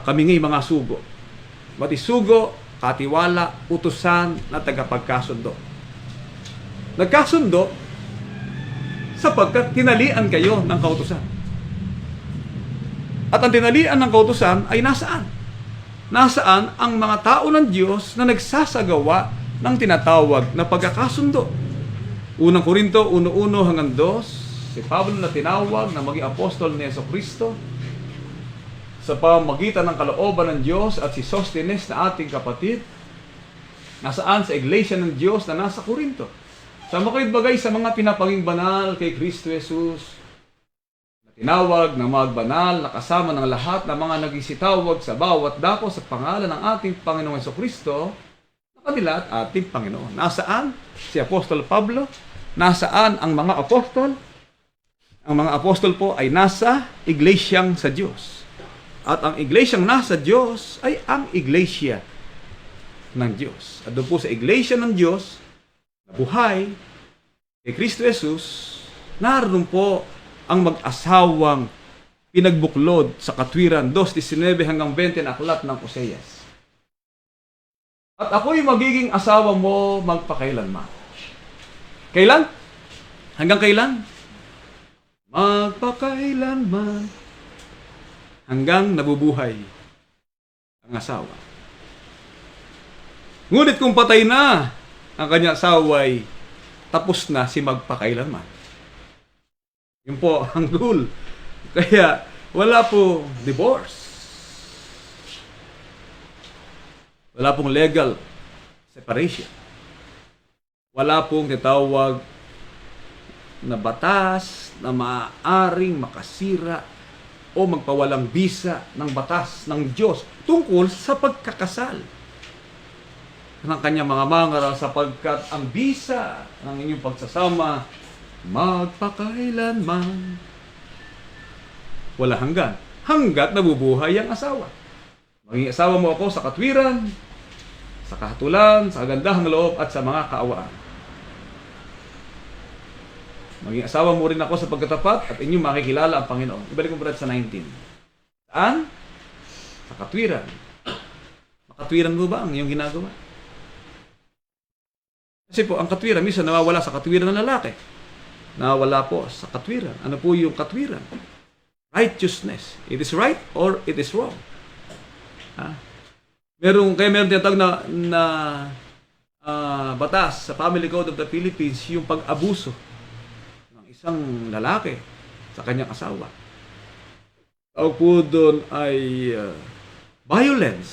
Kami nga'y mga sugo. Mati sugo, katiwala, utusan na tagapagkasundo. Nagkasundo sapagkat tinalian kayo ng kautusan. At ang tinalian ng kautusan ay nasaan? Nasaan ang mga tao ng Diyos na nagsasagawa ng tinatawag na pagkakasundo? Unang Korinto 1:1 hanggang 2, si Pablo na tinawag na maging apostol ni Jesucristo sa pamamagitan ng kalooban ng Diyos at si Sostenes na ating kapatid, nasaan sa iglesia ng Diyos na nasa Korinto. Sa makayod bagay sa mga pinapaging banal kay Kristo Jesus, tinawag ng mga banal na kasama ng lahat ng mga nagisitawag sa bawat dako sa pangalan ng ating Panginoong Jesucristo na kanila at ating Panginoon. Nasaan si Apostol Pablo? Nasaan ang mga apostol? Ang mga apostol po ay nasa iglesyang sa Diyos. At ang iglesyang nasa Diyos ay ang iglesia ng Diyos. At doon po sa iglesia ng Diyos, na buhay kay Kristo Jesus, naroon po ang mag-asawang pinagbuklod sa Katwiran 2:19 hanggang 20 na aklat ng Oseas. At ako'y magiging asawa mo magpakailanman. Kailan? Hanggang kailan? Magpakailanman. Hanggang nabubuhay ang asawa. Ngunit kung patay na ang kanyang asawa'y tapos na si magpakailanman. Yun po ang rule. Kaya wala po divorce. Wala pong legal separation. Wala pong tinatawag na batas na maaaring makasira o magpawalang bisa ng batas ng Diyos tungkol sa pagkakasal ng kanyang mga mangaral, sapagkat ang bisa ng inyong pagsasama magpakailanman. Wala hanggan. Hanggat nabubuhay ang asawa. Maging asawa mo ako sa katwiran, sa kahatulan, sa kagandahang loob, at sa mga kaawaan. Maging asawa mo rin ako sa pagkatapat at inyong makikilala ang Panginoon. Ibalik mo brad sa 19. Saan? Sa katwiran. Makatwiran mo ba ang iyong ginagawa? Kasi po, ang katwiran, minsan nawawala sa katwiran ng lalaki. Nawawala po sa katwiran. Ano po yung katwiran? Righteousness. It is right or it is wrong. Meron tinatawag na batas sa Family Code of the Philippines, yung pag-abuso ng isang lalaki sa kanyang asawa. Tawag po doon ay violence,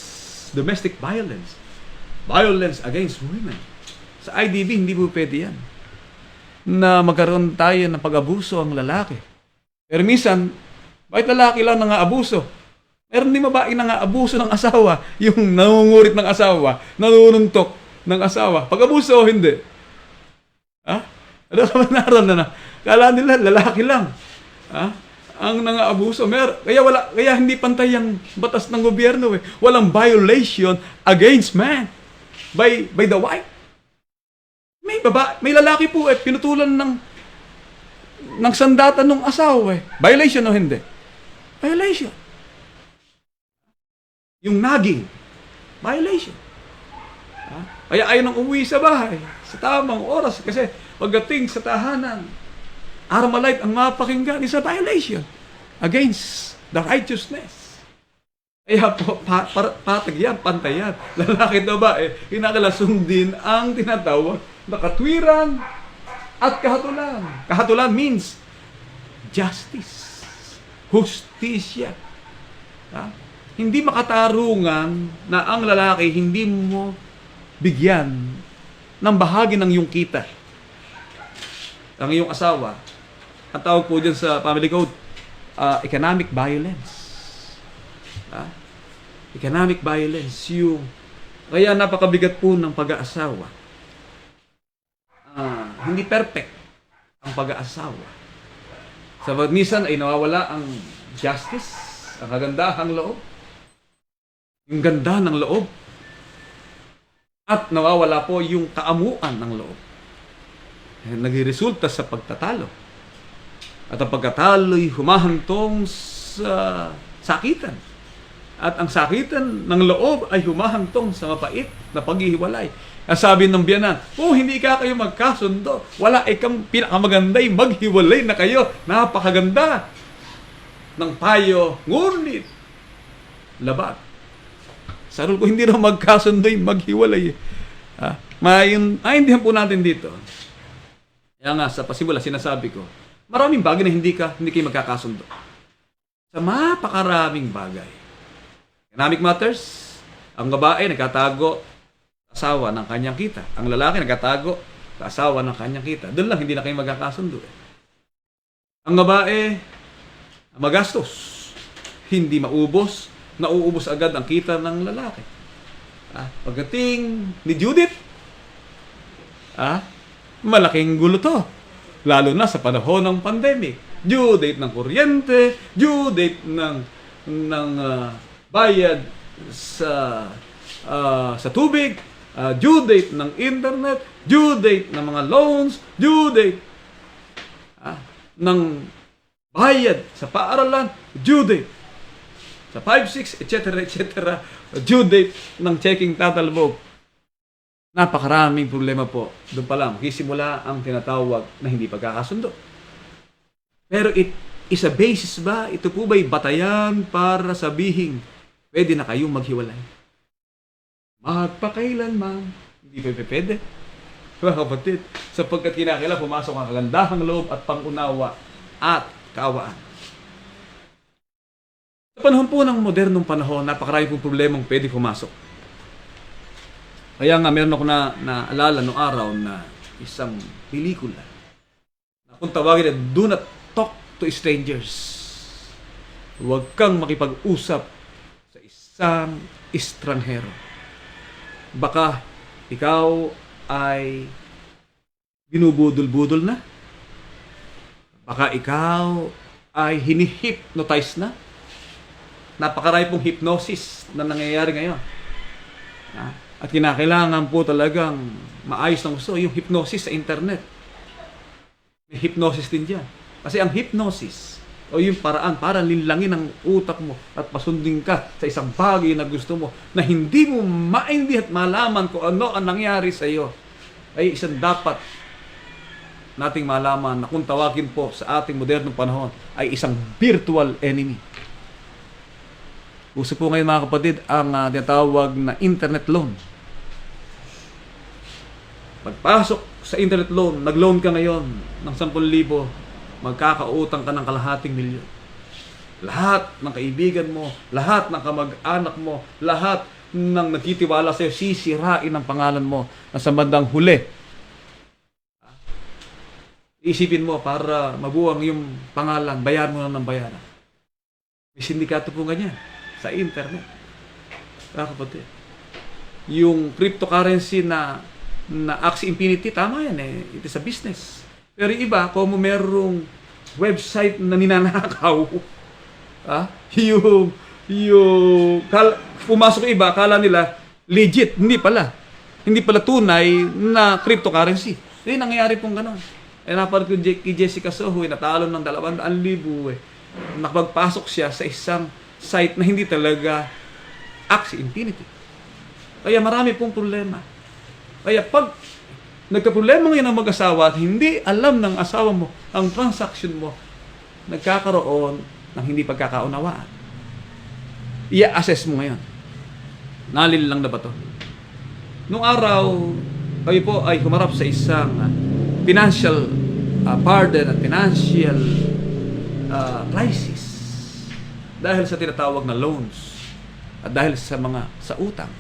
domestic violence, violence against women. Sa IDB, hindi po pwede yan na magkaroon tayo ng pag-abuso ang lalaki. Pero minsan, bakit lalaki lang nang-aabuso? Meron din babae na nga abuso ng asawa, yung nangungurit ng asawa, nanununtok ng asawa. Pag-abuso o hindi? Ha? Ano naman naroon na? Kala nila, lalaki lang. Ha? Ang nang-aabuso. Kaya hindi pantay ang batas ng gobyerno. Walang violation against man by the wife. May lalaki po pinutulan ng sandata ng asawa. Violation o hindi? Violation. Yung naging, violation. Kaya ayaw nang umuwi sa bahay sa tamang oras kasi pagdating sa tahanan, Armalite ang mapakinggan is a violation against the righteousness. Kaya po, patag yan, pantay yan. Lalaki na ba, kinakalasong din ang tinatawag na katwiran at kahatulan. Kahatulan means justice, hustisya. Hindi makatarungan na ang lalaki hindi mo bigyan ng bahagi ng iyong kita. Ang iyong asawa, ang tawag po dyan sa Family Code, economic violence. Economic violence. Kaya napakabigat po ng pag-aasawa. Hindi perfect ang pag-aasawa. Sabagat minsan ay nawawala ang justice, ang kagandahang loob, yung ganda ng loob, at nawawala po yung kaamuan ng loob. Nagresulta sa pagtatalo. At ang pagkatalo'y humahantong sa sakitan. At ang sakitan ng loob ay humahantong sa mapait na paghihiwalay. Sabi ng biyanan, hindi ka kayo magkasundo. Wala ikang pinakamaganda'y maghiwalay na kayo. Napakaganda ng payo, ngunit labag. Sa rule ko, hindi na magkasundo'y maghiwalay. Maintindihan po natin dito. Kaya nga, sa pasimula, sinasabi ko, maraming bagay na hindi kayo magkakasundo. Sa mapakaraming bagay. Economic matters, ang babae nagkatago sa asawa ng kanyang kita. Ang lalaki nagkatago sa asawa ng kanyang kita. Doon lang, hindi na kayo magkakasundo. Ang babae, magastos, hindi maubos, nauubos agad ang kita ng lalaki. Pagdating ni Judith, malaking gulo to. Lalo na sa panahon ng pandemic. Due date ng kuryente, due date ng bayad sa tubig, due date ng internet, due date ng mga loans, due date ng bayad sa paaralan, due date sa 5-6, etc., due date ng checking tatalbog. Napakaraming problema po. Doon pa lang, kisimula ang tinatawag na hindi pagkakasundo. Pero it is a basis ba? Ito po ba'y batayan para sabihin, pwede na kayong maghiwalay? Magpakailanman. Hindi pwede. Mga kapatid, sapagkat kinakailangan pumasok ang kagandahang loob at pangunawa at kaawaan. Sa panahon po ng modernong panahon, napakarami pong problemang pwede pumasok. Kaya nga meron ako naalala noong araw na isang pelikula na kung tawagin na do not talk to strangers. Huwag kang makipag-usap sa isang estranghero. Baka ikaw ay binubudol-budol na. Baka ikaw ay hinihipnotize na. Napakarami pong hypnosis na nangyayari ngayon. At kinakailangan po talagang maayos ng gusto yung hypnosis sa internet. May hypnosis din dyan. Kasi ang hypnosis o yung paraan para linlangin ang utak mo at pasundin ka sa isang bagay na gusto mo na hindi mo maintindihan at malaman kung ano ang nangyari sa iyo ay isang dapat nating malaman na kung tawagin po sa ating modernong panahon ay isang virtual enemy. Uso po ngayon mga kapatid ang tinatawag na internet loan. Pagpasok sa internet loan, nag-loan ka ngayon ng 10,000, magkakautang ka ng kalahating milyon. Lahat ng kaibigan mo, lahat ng kamag-anak mo, lahat ng nagtitiwala sa iyo, sisirain ang pangalan mo na sa bandang huli. Isipin mo para mabuwang yung pangalan, bayaran mo na ng bayaran. May sindikato po ganyan sa internet. Kapatid. Yung cryptocurrency na Axie Infinity, tama yan eh. It is a business. Pero iba, kung merong website na ninanakaw, pumasok iba, akala nila legit. Hindi pala. Hindi pala tunay na cryptocurrency. Nangyayari pong gano'n. Napanood ko kay Jessica Soho, natalo ng 200,000 eh. Nakapagpasok siya sa isang site na hindi talaga Axie Infinity. Kaya marami pong problema. Kaya pag nagka-problema ngayon ang mag-asawa at hindi alam ng asawa mo ang transaction mo, nagkakaroon ng hindi pagkakaunawaan. I-assess mo ngayon. Nalil lang na ba to? Nung araw, kayo po ay humarap sa isang financial burden at financial crisis dahil sa tinatawag na loans at dahil sa utang.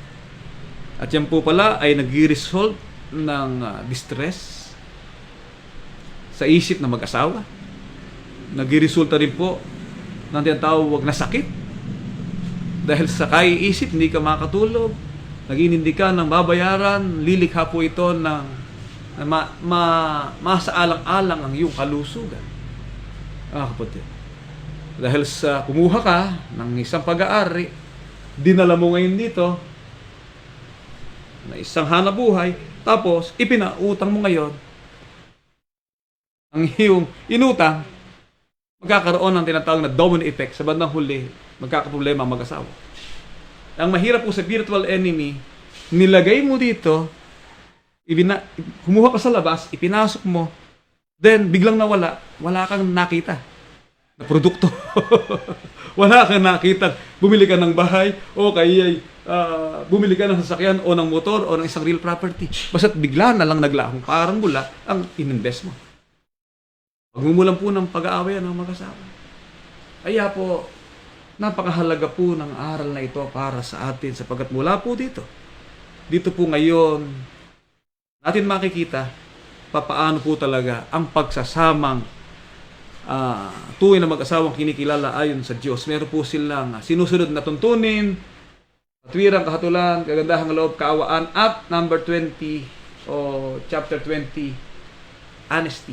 At yan po pala ay nag-result ng distress sa isip ng mag-asawa. Nag-resulta rin po ng tinatawag na sakit dahil sa kaiisip, hindi ka makatulog, nag-inindi ka ng babayaran, lilikha po ito ng masaalang-alang ang iyong kalusugan. Kapatid. Dahil sa kumuha ka ng isang pag-aari, dinala mo ngayon dito na isang hanabuhay, tapos ipinautang mo ngayon ang iyong inutang, magkakaroon ng tinatawag na domino effect. Sa bandang huli, magkakaproblema ang mag-asawa. Ang mahirap po sa virtual enemy, nilagay mo dito, kumuha ka sa labas, ipinasok mo, then biglang nawala, wala kang nakita na produkto. Wala kang nakita. Bumili ka ng bahay o kaya bumili ka ng sasakyan o ng motor o ng isang real property. Basta't bigla na lang naglahong parang bula ang ininvest mo. Magmumulan po ng pag-aaway ng mag-asawa. Kaya po, napakahalaga po ng aral na ito para sa atin sapagkat mula po dito po ngayon, natin makikita papaano po talaga ang pagsasamang tunay na mag-asawang kinikilala ayon sa Diyos. Meron po silang sinusunod na tuntunin, katwirang, kahatulan, kagandahang loob, kaawaan, at number 20 o chapter 20, honesty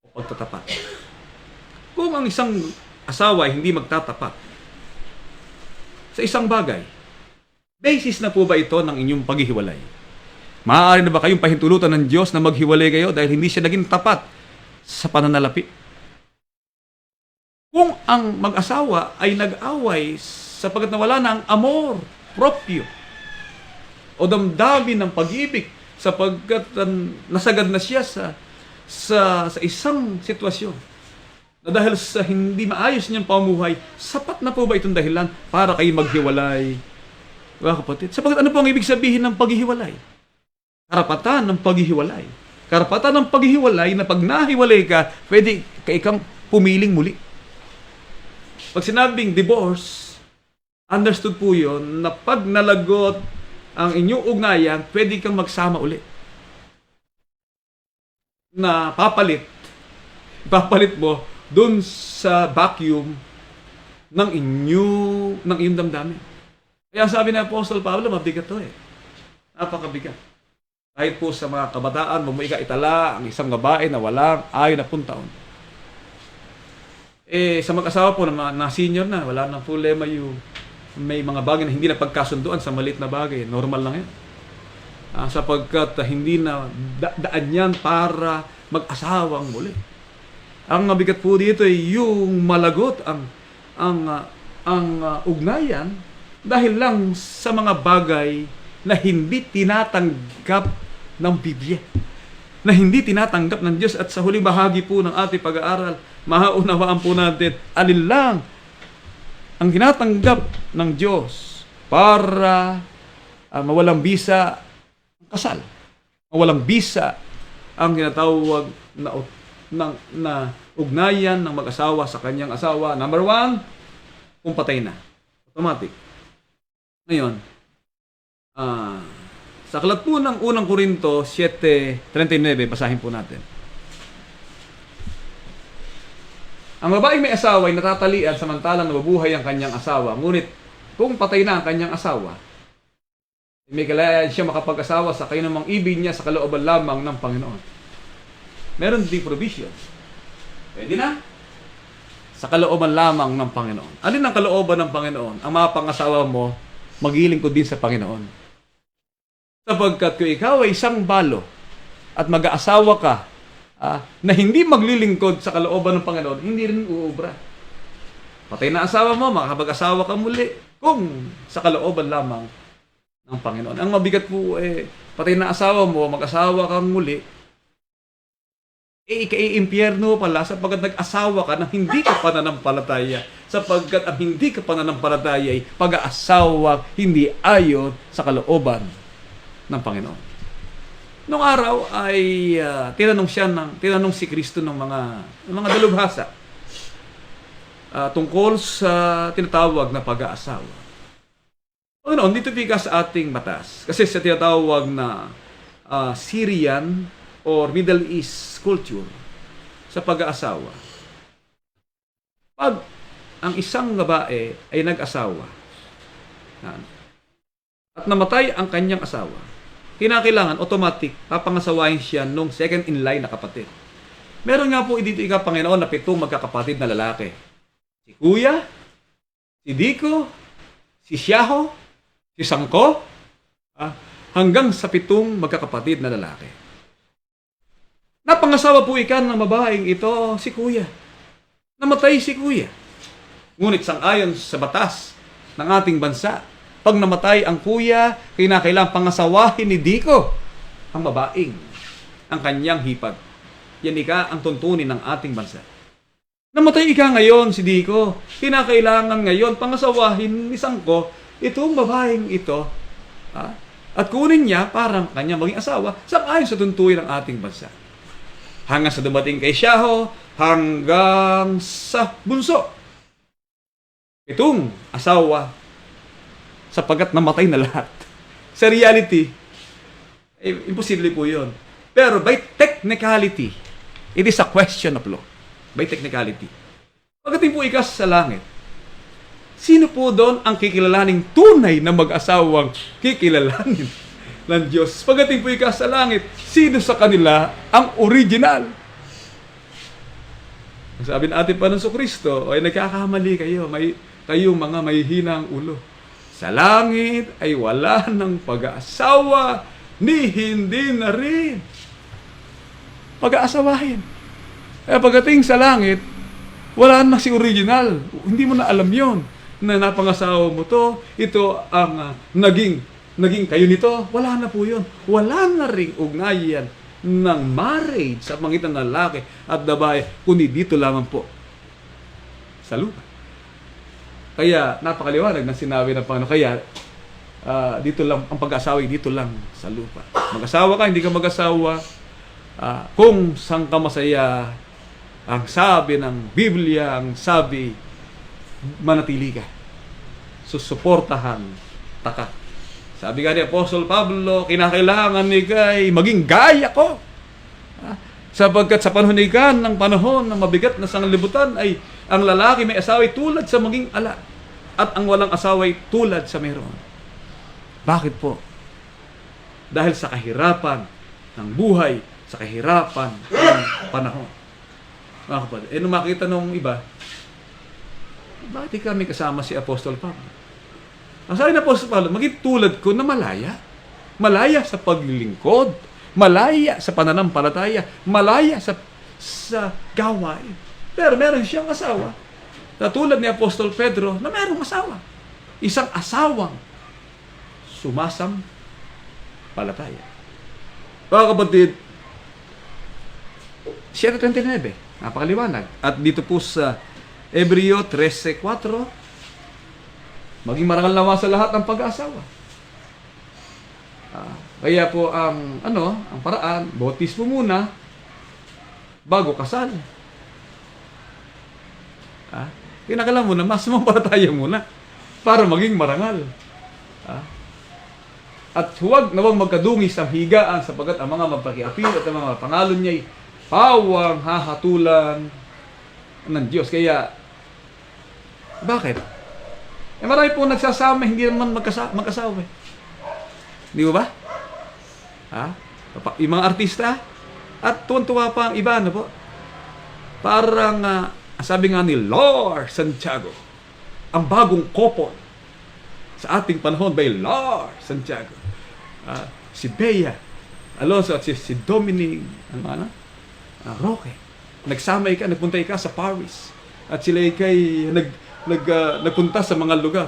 o pagtatapat. Kung ang isang asawa ay hindi magtatapat sa isang bagay, basis na po ba ito ng inyong paghihiwalay? Maaari na ba kayong pahintulutan ng Diyos na maghiwalay kayo dahil hindi siya naging tapat sa pananalapi? Kung ang mag-asawa ay nag-away sapagkat nawala na ang amor proprio o damdamin ng pag-ibig sapagkat nasagad na siya sa isang sitwasyon na dahil sa hindi maayos niyang pamuhay, sapat na po ba itong dahilan para kayo maghiwalay? Mga kapatid, sapagkat ano po ang ibig sabihin ng paghihiwalay? Karapatan ng paghihiwalay. Karapatan ng paghihiwalay na pag nahiwalay ka, pwede ka ikang pumiling muli. Pag sinabing divorce, understood po yun na pag nalagot ang inyong ugnayan, pwede kang magsama uli. Na ipapalit mo dun sa vacuum ng iyong damdamin. Kaya sabi ng Apostle Pablo, mabigat to eh. Napakabigat. Kahit po sa mga kabataan, mo itala ang isang babae na walang 60 taon. Sa mag-asawa po na senior na, wala nang problema yung may mga bagay na hindi na pagkasunduan sa maliit na bagay. Normal lang yan. Sapagkat hindi na daan yan para mag-asawang muli. Ang mabigat po dito ay yung malagot ang ugnayan dahil lang sa mga bagay na hindi tinatanggap ng Biblia. Na hindi tinatanggap ng Diyos. At sa huling bahagi po ng ating pag-aaral, mahaunawaan po natin alin lang ang tinatanggap ng Diyos para mawalang bisa ang kasal. Mawalang bisa ang tinatawag na ugnayan ng mag-asawa sa kanyang asawa. Number 1, kung patay na. Automatic. Ngayon, sa aklat po ng unang Korinto 7:39, basahin po natin. Ang babaeng may asawa ay natatalian samantalang nabubuhay ang kanyang asawa. Ngunit kung patay na ang kanyang asawa, may kalayaan siya makapag-asawa sa kayumang ibig niya sa kalooban lamang ng Panginoon. Meron din provision. Pwede na. Sa kalooban lamang ng Panginoon. Alin ang kalooban ng Panginoon? Ang mga pangasawa mo, magilingkod din sa Panginoon. Sapagkat kung ikaw ay isang balo at mag-aasawa ka na hindi maglilingkod sa kalooban ng Panginoon, hindi rin uubra. Patay na asawa mo, makapag-asawa ka muli kung sa kalooban lamang ng Panginoon. Ang mabigat po patay na asawa mo, mag-asawa ka muli, ika-impyerno pala sapagkat nag-asawa ka na hindi ka pananampalataya. Sapagkat ang hindi ka pananampalataya ay pag-aasawa hindi ayon sa kalooban ng Panginoon. Noong araw ay tinanong si Kristo ng mga dalubhasa tungkol sa tinatawag na pag-aasawa. Panginoon, dito bika sa ating batas. Kasi sa tinatawag na Syrian or Middle East culture sa pag-aasawa. Pag ang isang babae ay nag-asawa at namatay ang kanyang asawa, kinakailangan automatic papangasawahin siya nung second in line na kapatid. Meron nga po dito Panginoon na 7 magkakapatid na lalaki. Si Kuya, si Diko, si Siyaho, si Sangko, hanggang sa 7 magkakapatid na lalaki. Napangasawa po ng babaeng ito si Kuya. Namatay si Kuya. Ngunit sang-ayon sa batas ng ating bansa, pag namatay ang kuya, kinakailangan pangasawahin ni Diko ang babaeng, ang kanyang hipag. Yan ang tuntunin ng ating bansa. Namatay ngayon si Diko, kinakailangan ngayon pangasawahin ni Sangko itong babaeng ito at kunin niya para kanya maging asawa sang-ayon sa tuntunin ng ating bansa. Hanggang sa dumating kay Siyaho, hanggang sa bunso. Itong asawa, sapagkat namatay na lahat. Sa reality, imposible po yun. Pero by technicality, it is a question of law. By technicality. Pagdating po sa langit, sino po doon ang kikilalaning tunay na mag-asawang kikilalanin ng Diyos? Pagdating po sa langit, sino sa kanila ang original? Sabi ng ating Panginoon Kristo, ay nagkakamali kayo, kayong mga may hinang ulo. Sa langit ay wala ng pag-aasawa, ni hindi na rin pag-aasawahin. Pagdating sa langit, wala na si original. Hindi mo na alam yon na napangasawa mo to. Ito ang naging naging kayo nito, wala na po yun. Wala na ring ugnayan ng marriage sa pangitan ng lalaki at babae, kundi dito lamang po sa lupa. Kaya napakaliwanag ng sinabi ng Panginoon. Kaya dito lang ang pag-asawa, dito lang sa lupa. Mag-asawa ka, hindi ka mag-asawa, kung saan ka masaya, ang sabi ng Biblia, ang sabi, manatili ka. Susuportahan taka. Sabi nga ni Apostol Pablo, kinakailangan ni kay maging gaya ko. Sapagkat sa panahon ng panahon ng mabigat na sanglibutan ay ang lalaki may asawa ay tulad sa maging ala at ang walang asawa ay tulad sa mayroon. Bakit po? Dahil sa kahirapan ng buhay, sa kahirapan ng panahon. Mga kapatid, nung makita nung iba, bakit di kami kasama si Apostol Pablo? Ang sabi ng Apostol Pablo, maging tulad ko na malaya. Malaya sa paglilingkod, malaya sa pananampalataya, malaya sa gawain. Pero meron siyang asawa. Tulad ni Apostol Pedro na merong asawa. Isang asawang sumasampalataya. Mga kapatid, 7:29, napakaliwanag. At dito po sa Hebreo 13:4, maging marangal naman sa lahat ng pag-aasawa. Kaya po ang paraan, bautismo muna bago kasal. Kinakailangan mo na mas mampalataya muna para maging marangal. At huwag nawang magkadungis ang higaan sapagkat ang mga magpakiapil at ang mga pangalon niya ay pawang hahatulan ng Diyos. Kaya, bakit? Marami po nagsasama, hindi naman magkasawa. Di ba? Yung mga artista, at tuwan-tuwa pa ang iba, po? Parang, sabi nga ni Lord Santiago, ang bagong couple sa ating panahon by Lord Santiago. Si Bea Alonso at si Dominic Roque. Nagpunta ka sa Paris. At sila kay nagpunta sa mga lugar.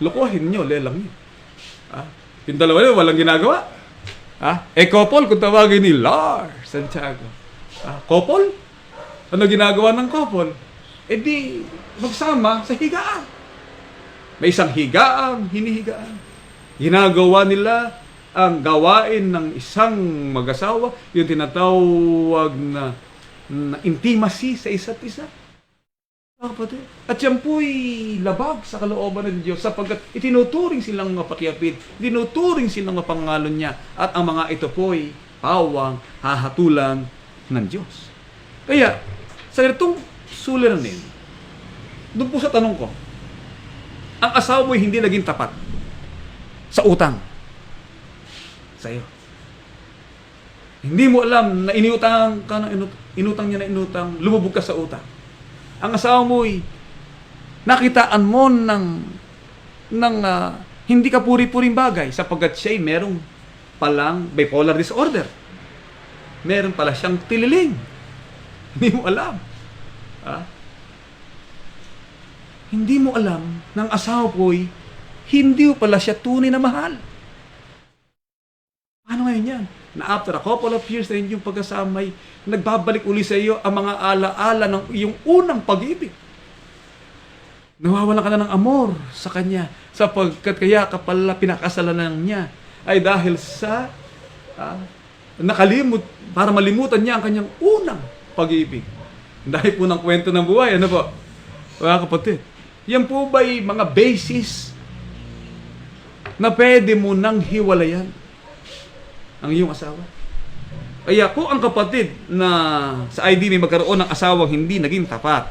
Lokohin nyo, lelang nyo. Yung dalawa nyo, walang ginagawa. Couple, kung tawagin ni Lord Santiago. Couple? Ano ginagawa ng couple? Di, magsama sa higaan. May isang higaan, hinihigaan. Ginagawa nila ang gawain ng isang mag-asawa, yung tinatawag na intimacy sa isa't isa. At yan po'y labag sa kalooban ng Diyos sapagkat itinuturing silang mapakiapid, itinuturing silang mapangalon niya, at ang mga ito po'y pawang hahatulan ng Diyos. Kaya, sa itong suliranin, doon po sa tanong ko, ang asawa mo'y hindi naging tapat sa utang sa'yo. Hindi mo alam na inutang ka na inutang niya na inutang, lumubog ka sa utang. Ang asawa mo'y nakitaan mo ng hindi ka puri-puring bagay sapagkat siya'y merong palang bipolar disorder. Meron pala siyang tililing. Hindi mo alam. Hindi mo alam ng asawa ko'y hindi mo pala siya tunay na mahal. Ano ngayon yan? Na after a couple of years na yung pagkasamay, nagbabalik uli sa iyo ang mga alaala ng iyong unang pag-ibig. Nawawalan ka na ng amor sa kanya sapagkat kaya ka pala pinakasalanan niya ay dahil sa nakalimut, para malimutan niya ang kanyang unang pag-ibig. Dahil po ng kwento ng buhay, ano po? Mga kapatid, yan po ba'y mga basis na pwede mo nang hiwalayan ang iyong asawa? Kaya kung ang kapatid na sa ID may magkaroon ng asawang hindi naging tapat,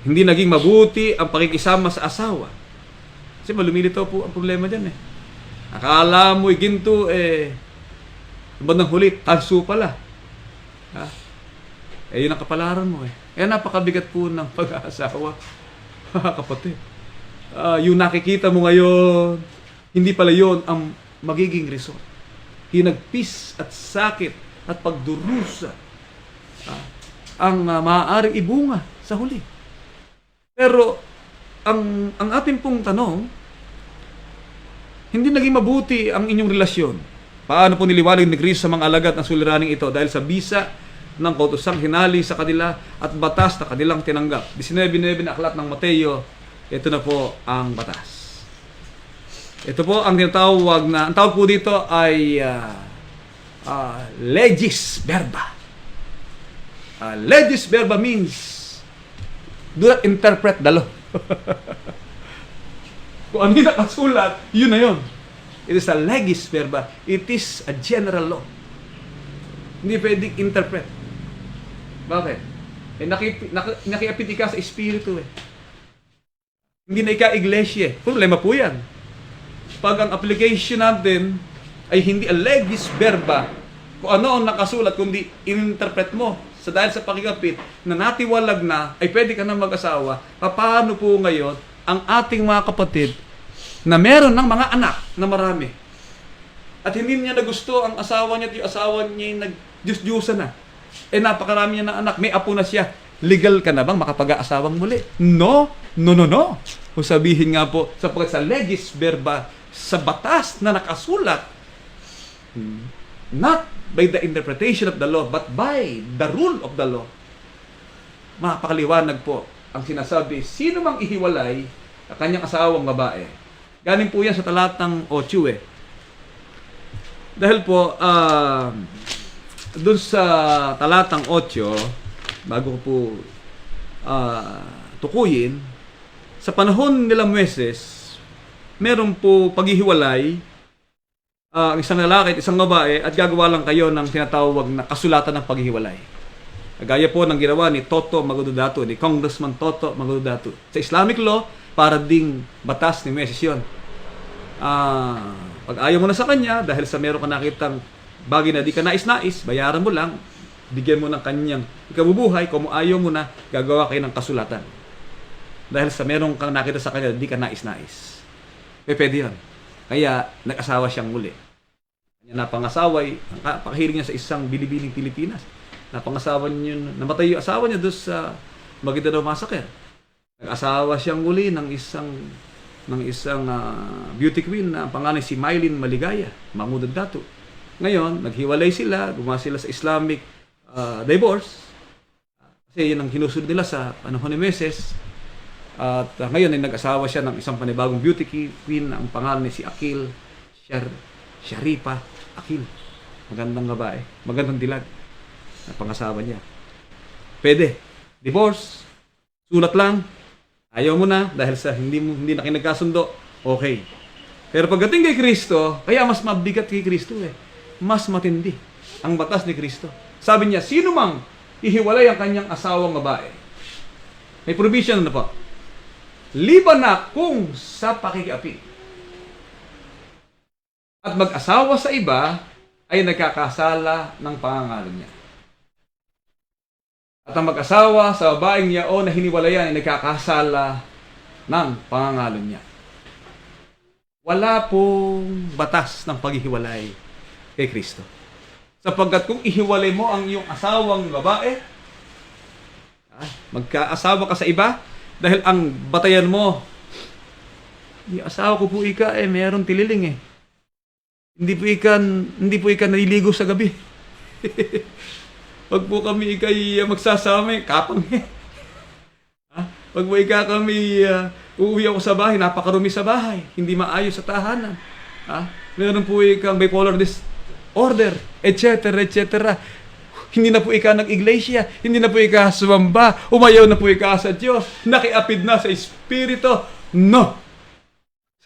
hindi naging mabuti ang pakikisama sa asawa, kasi malumilitaw po ang problema dyan Akala mo'y ginto bandang huli, tanso pala. Yun ang kapalaran mo Kaya napakabigat po ng pag-aasawa. Kapatid. Yung nakikita mo ngayon, hindi pala yun ang magiging result. Hinagpis at sakit at pagdurusa ang maaaring ibunga sa huli. Pero ang ating pong tanong, hindi naging mabuti ang inyong relasyon. Paano po niliwanag ni Kristo sa mga alagad ng suliraning ito dahil sa bisa ng kautusang hinali sa kanila at batas na kanilang tinanggap. 19:9 na aklat ng Mateo, ito na po ang batas. Ito po ang tinatawag na, ang tawag po dito ay legis verba. Legis verba means do not interpret the law. Kung ano yung nakasulat, yun na yun. It is a legis verba. It is a general law. Hindi pwedeng interpret. Bakit? Nakiapit ka sa espiritu eh. Hindi na ika-iglesia eh. Problema po yan. Pag ang application natin ay hindi a legis verba, kung ano ang nakasulat, kundi in-interpret mo dahil sa pakikapit na natiwalag na ay pwede ka na mag-asawa, paano po ngayon ang ating mga kapatid na meron ng mga anak na marami at hindi niya na gusto ang asawa niya at yung asawa niya yung nag-Diyos-Diyosa na, napakarami niya ng anak, may apo na siya, legal ka na bang makapag-aasawang muli? No. Kung sabihin nga po, sapagkat sa legis verba, sa batas na nakasulat, not by the interpretation of the law, but by the rule of the law, mapakaliwanag po ang sinasabi, sino mang ihiwalay ang kanyang asawang babae. Galing po yan sa talatang 8 eh. Dahil po, dun sa talatang 8, bago ko po tukuyin, sa panahon nila Moises, meron po paghihiwalay ang isang lalaki at isang babae at gagawa lang kayo ng tinatawag na kasulatan ng paghihiwalay. Gaya po ng ginawa ni Toto Magududato, ni Congressman Toto Magududato. Sa Islamic law, para ding batas ni Moises yun. Pag ayaw mo na sa kanya, dahil sa meron ka nakitang bagay na di ka nais-nais, bayaran mo lang, bigyan mo ng kanyang ikabubuhay, kung ayaw mo na, gagawa kayo ng kasulatan. Dahil sa meron kang nakita sa kanya, di ka nais-nais. Pwede yun. Kaya, nag-asawa siyang muli. Kanya napangasaway, pakahiling niya sa isang bilibining Pilipinas. Napangasawa niya, namatay yung asawa niya doon sa Maguindanao Massacre. Nag-asawa siyang muli ng isang beauty queen na ang pangalan si Mylene Maligaya, Magududato. Ngayon, naghiwalay sila, gumawa sila sa Islamic divorce. Kasi yun ang hinusunod nila sa panahon ni Moises. At ngayon ay nag-asawa siya ng isang panibagong beauty queen na ang pangalan ni si Akil Sharifa Akil. Magandang babae, magandang dilag na pangasawa niya. Pwede. Divorce. Sulat lang. Ayaw mo na dahil sa hindi na kayo nagkasundo. Okay. Pero pagdating kay Kristo, kaya mas mabigat kay Kristo eh. Mas matindi ang batas ni Kristo. Sabi niya, sino mang ihiwalay ang kanyang asawang babae. May provision na po. Liban na kung sa pakikiapit. At mag-asawa sa iba ay nagkakasala ng pangangalan niya. At ang mag-asawa sa babaeng niya o na hiniwalayan ay nagkakasala ng pangangalan niya. Wala pong batas ng paghihiwalay kay Kristo. Sapagkat kung ihiwalay mo ang iyong asawang babae, magkaasawa ka sa iba, dahil ang batayan mo, yung asawa ko po ika meron tililing eh. Hindi po ika naliligo sa gabi. Pag po kami ikay magsasama, kapang eh. Pag po ika kami uuwi ako sa bahay, napakarumi sa bahay, hindi maayos sa tahanan. Meron po ikang bipolar disorder, etc. Hindi na po ika nag-iglesia, hindi na po ika sumamba, umayaw na po ika sa Diyos, nakiapid na sa Espiritu. No!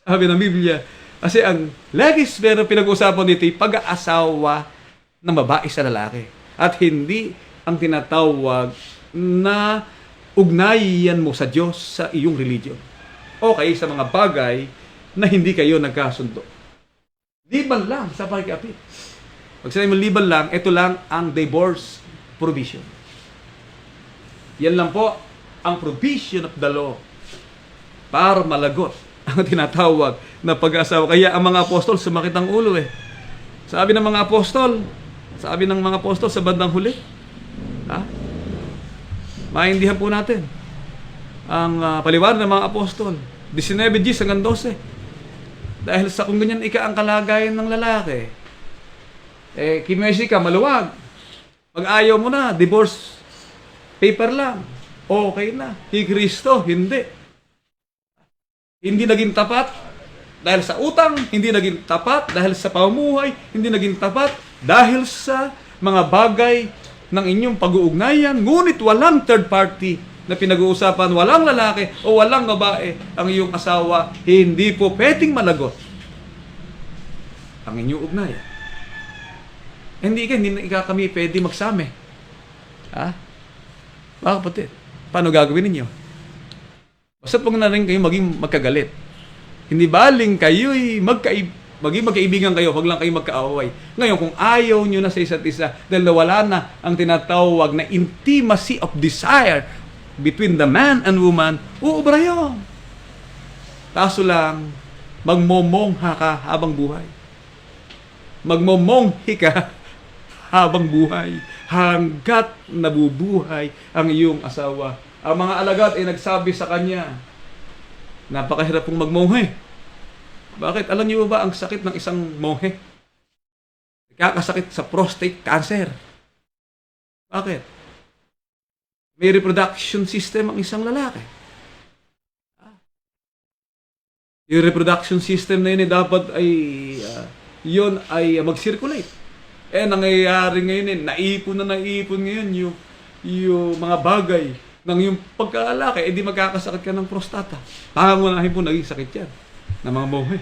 Sabi ng Biblia, kasi ang legis pero pinag-uusapan dito ay pag-aasawa ng babae sa lalaki. At hindi ang tinatawag na ugnayan mo sa Diyos sa iyong religion. Okay, sa mga bagay na hindi kayo nagkasundo. Liban lang sa pag-apit. Pag sinabi mo liban lang, ito lang ang divorce provision. Yan lang po ang provision of the law para malagot ang tinatawag na pag-asawa. Kaya ang mga apostol sumakit ang ulo eh. Sabi ng mga apostol sa bandang huli, maintindihan po natin. ang paliwanag ng mga apostol. 19:10 hanggang 12. Dahil sa kung ganyan ang kalagayan ng lalaki, kimesi ka, maluwag. Pag ayaw mo na, divorce paper lang. Okay na. Si Kristo, hindi. Hindi naging tapat dahil sa utang, hindi naging tapat dahil sa pamumuhay, hindi naging tapat dahil sa mga bagay ng inyong pag-uugnayan, ngunit walang third party na pinag-uusapan, walang lalaki o walang babae ang iyong asawa, hindi po pwedeng malagot ang inyong ugnayan. Hindi kami pwede magsame. Ha? Mga kapatid, paano gagawin ninyo? Basta pag na rin kayo maging magkagalit. Hindi baling kayo'y maging magkaibigan kayo, wag lang kayo magkaaway. Ngayon, kung ayaw nyo na sa isa't isa, dahil nawala na ang tinatawag na intimacy of desire between the man and woman, uubra yun. Kaso lang, magmomongha ka habang buhay. Magmomonghi ka habang buhay. Hanggat nabubuhay ang iyong asawa. Ang mga alagad ay nagsabi sa kanya, napakahirap pong magmonghe. Bakit? Alam niyo ba ang sakit ng isang monghe? Nagkakasakit sa prostate cancer. Bakit? May reproduction system ang isang lalaki. Yung reproduction system na yun dapat ay yun ay mag-circulate. Nangyayari ngayon naipon ngayon yung mga bagay ng yung pagkalalaki, di magkakasakit ka ng prostata. Pangunahin po naging sakit yan ng mga monghe.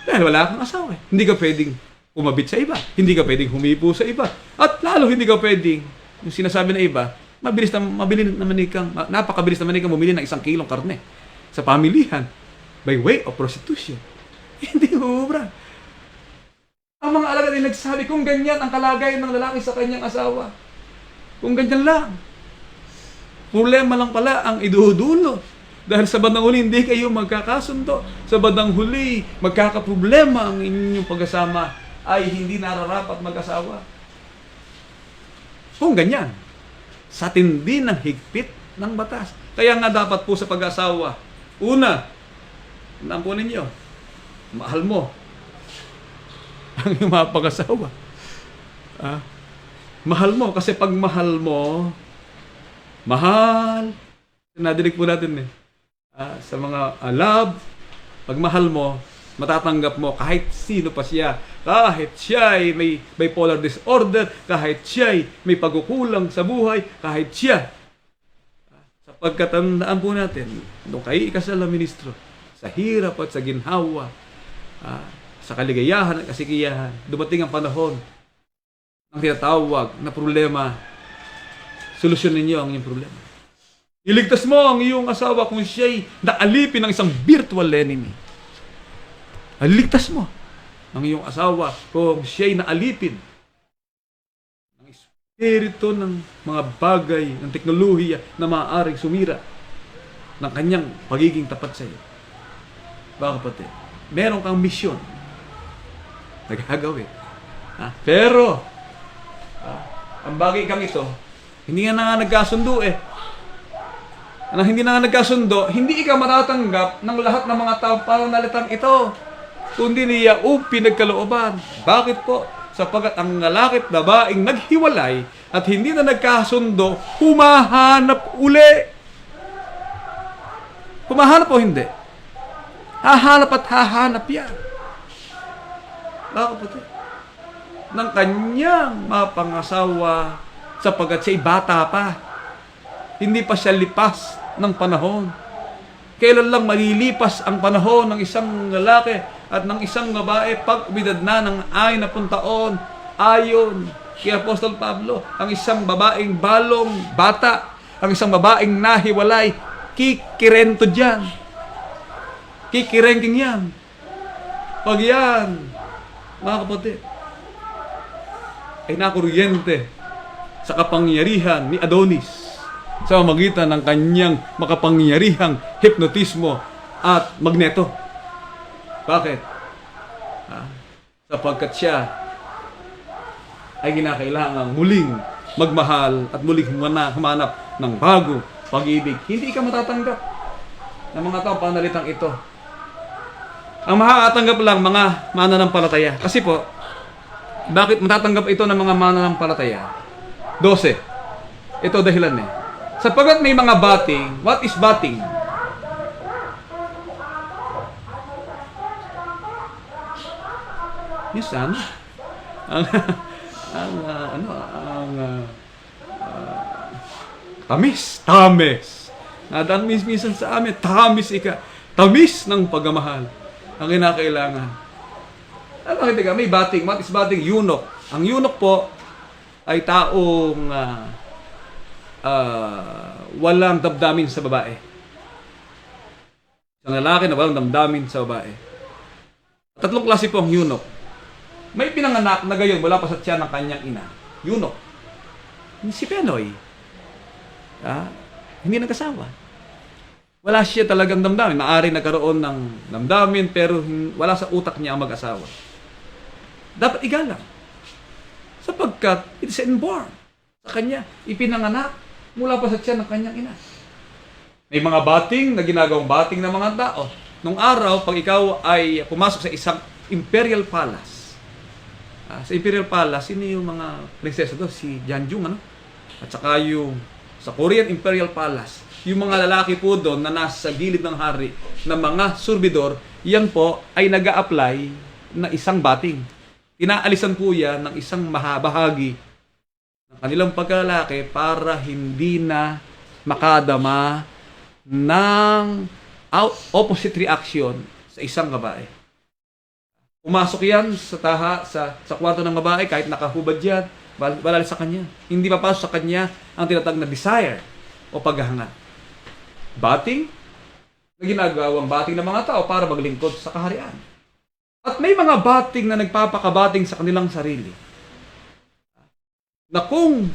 Dahil wala kang asawa. Hindi ka pwedeng umabit sa iba. Hindi ka pwedeng humipo sa iba. At lalo hindi ka pwedeng, yung sinasabi na iba, napakabilis naman ikang bumili ng 1 kilong karne sa pamilihan by way of prostitution. Hindi ubra. Ang mga alagad ay nagsabi, kung ganyan ang kalagayan ng lalaki sa kanyang asawa, kung ganyan lang, problema lang pala ang idudulo. Dahil sa bandang huli, hindi kayo magkakasundo. Sa bandang huli, magkakaproblema ang inyong pag-asama ay hindi nararapat mag-asawa. Kung ganyan, sa tindi ng higpit ng batas. Kaya nga dapat po sa pag-asawa, una, naampunin niyo, mahal mo ang iyong mga pag-asawa. Mahal mo, kasi pag mahal mo, mahal, nadinig po natin sa mga love, pag mahal mo, matatanggap mo kahit sino pa siya, kahit siya ay may bipolar disorder, kahit siya ay may pagkukulang sa buhay, kahit siya. Sa pagkatandaan po natin, nung kayo ikasal na ministro, sa hirap at sa ginhawa, sa kaligayahan at kasikiyahan, dumating ang panahon ng tinatawag na problema, solusyonin niyo ang inyong problema. Iligtas mo ang iyong asawa kung siya'y naalipin ng isang virtual enemy. Iligtas mo ang iyong asawa kung siya'y naalipin ng espiritu ng mga bagay, ng teknolohiya na maaaring sumira ng kanyang pagiging tapat sa iyo. Mga kapatid, meron kang misyon na gagawin. Pero, ang bagay kang ito, hindi nga nagkasundo hindi na nga nagkasundo, hindi ikaw matatanggap ng lahat ng mga tao pananalitang ito. Kundi niya pinagkalooban. Bakit po? Sapagat ang lalaki at babaeng naghiwalay at hindi na nagkasundo, humahanap uli. Humahanap o hindi? Hahanap at hahanap yan. Bakit po? Ng kanyang mapangasawa sapagat siya'y bata pa. Hindi pa siya lipas ng panahon. Kailan lang malilipas ang panahon ng isang lalaki at ng isang babae pag umidad na ng 60 taon, ayon kay Apostol Pablo, ang isang babaeng balong bata, ang isang babaeng nahiwalay, kikirento dyan. Kikirengking yan. Pag yan, mga kapatid, ay nakuryente sa kapangyarihan ni Adonis sa pamamagitan ng kanyang makapangyarihang hipnotismo at magneto. Bakit? Sapagkat siya ay kinakailangang muling magmahal at muling humanap ng bago pag-ibig. Hindi ka matatanggap ng mga taong panalitang ito. Ang makakatanggap lang mga mananampalataya. Kasi po, bakit matatanggap ito ng mga mananampalataya? 12. Ito dahilan eh. Sapagkat may mga bating, what is bating? Minsan, ang tamis. Nadaan minsan sa amin, tamis ng pagmamahal ang kinakailangan. Ano hindi ka? May bating. What is bating? Eunuch. Ang eunuch po ay taong walang damdamin sa babae. Isang lalaki na walang damdamin sa babae. Tatlong klase po ang eunuch. May pinanganak na gayon mula pa sa tiyan ng kanyang ina. Eunuch. Si Penoy. Hindi nagkasawa. Wala siya talagang damdamin. Maaari nagkaroon ng damdamin pero wala sa utak niya ang mag-asawa. Dapat igalang. Sapagkat it is inborn. Sa kanya, ipinanganak mula pa sa tiyan ng kanyang ina. May mga bating na ginagawang bating ng mga tao. Nung araw, pag ikaw ay pumasok sa isang imperial palace, sa imperial palace, sino yung mga prinsesa doon? Si Janjung, ano? At saka yung sa Korean Imperial Palace, yung mga lalaki po doon na nasa gilid ng hari na mga surbidor, yan po ay nag-a-apply na isang bating. Inaalisan po yan ng isang bahagi ng kanilang pagkalalaki para hindi na makadama ng opposite reaction sa isang babae. Pumasok yan sa kwarto ng babae kahit nakahubad yan, balal sa kanya. Hindi papasok sa kanya ang tinatawag na desire o paghahangad. Bating na ginagawang bating ng mga tao para maglingkod sa kaharian. At may mga bating na nagpapakabating sa kanilang sarili na kung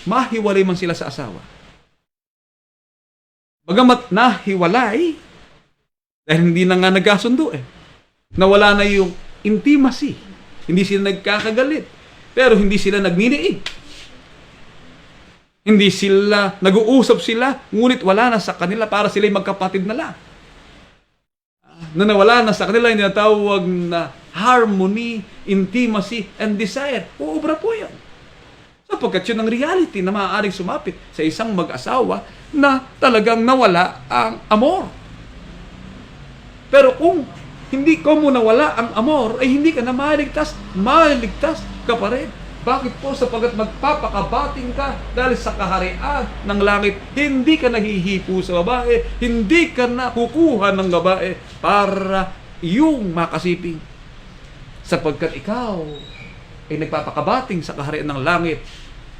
mahiwalay man sila sa asawa, bagamat nahiwalay dahil hindi na nga nagkasundo nawala na yung intimacy, hindi sila nagkakagalit, pero hindi sila nagminiig. Hindi sila, nag-uusap sila, ngunit wala na sa kanila para sila'y magkapatid na lang. Na nawala na sa kanila yung tinatawag na harmony, intimacy, and desire. Uubra po yan. Sapagkat yun ang reality na maaaring sumapit sa isang mag-asawa na talagang nawala ang amor. Pero kung hindi ko mo nawala ang amor, ay hindi ka na maligtas ka pa rin. Bakit po? Sapagkat magpapakabating ka dahil sa kaharian ng langit, hindi ka nahihipo sa babae, hindi ka na kukuha ng babae para iyong makasiping. Sapagkat ikaw ay nagpapakabating sa kaharian ng langit,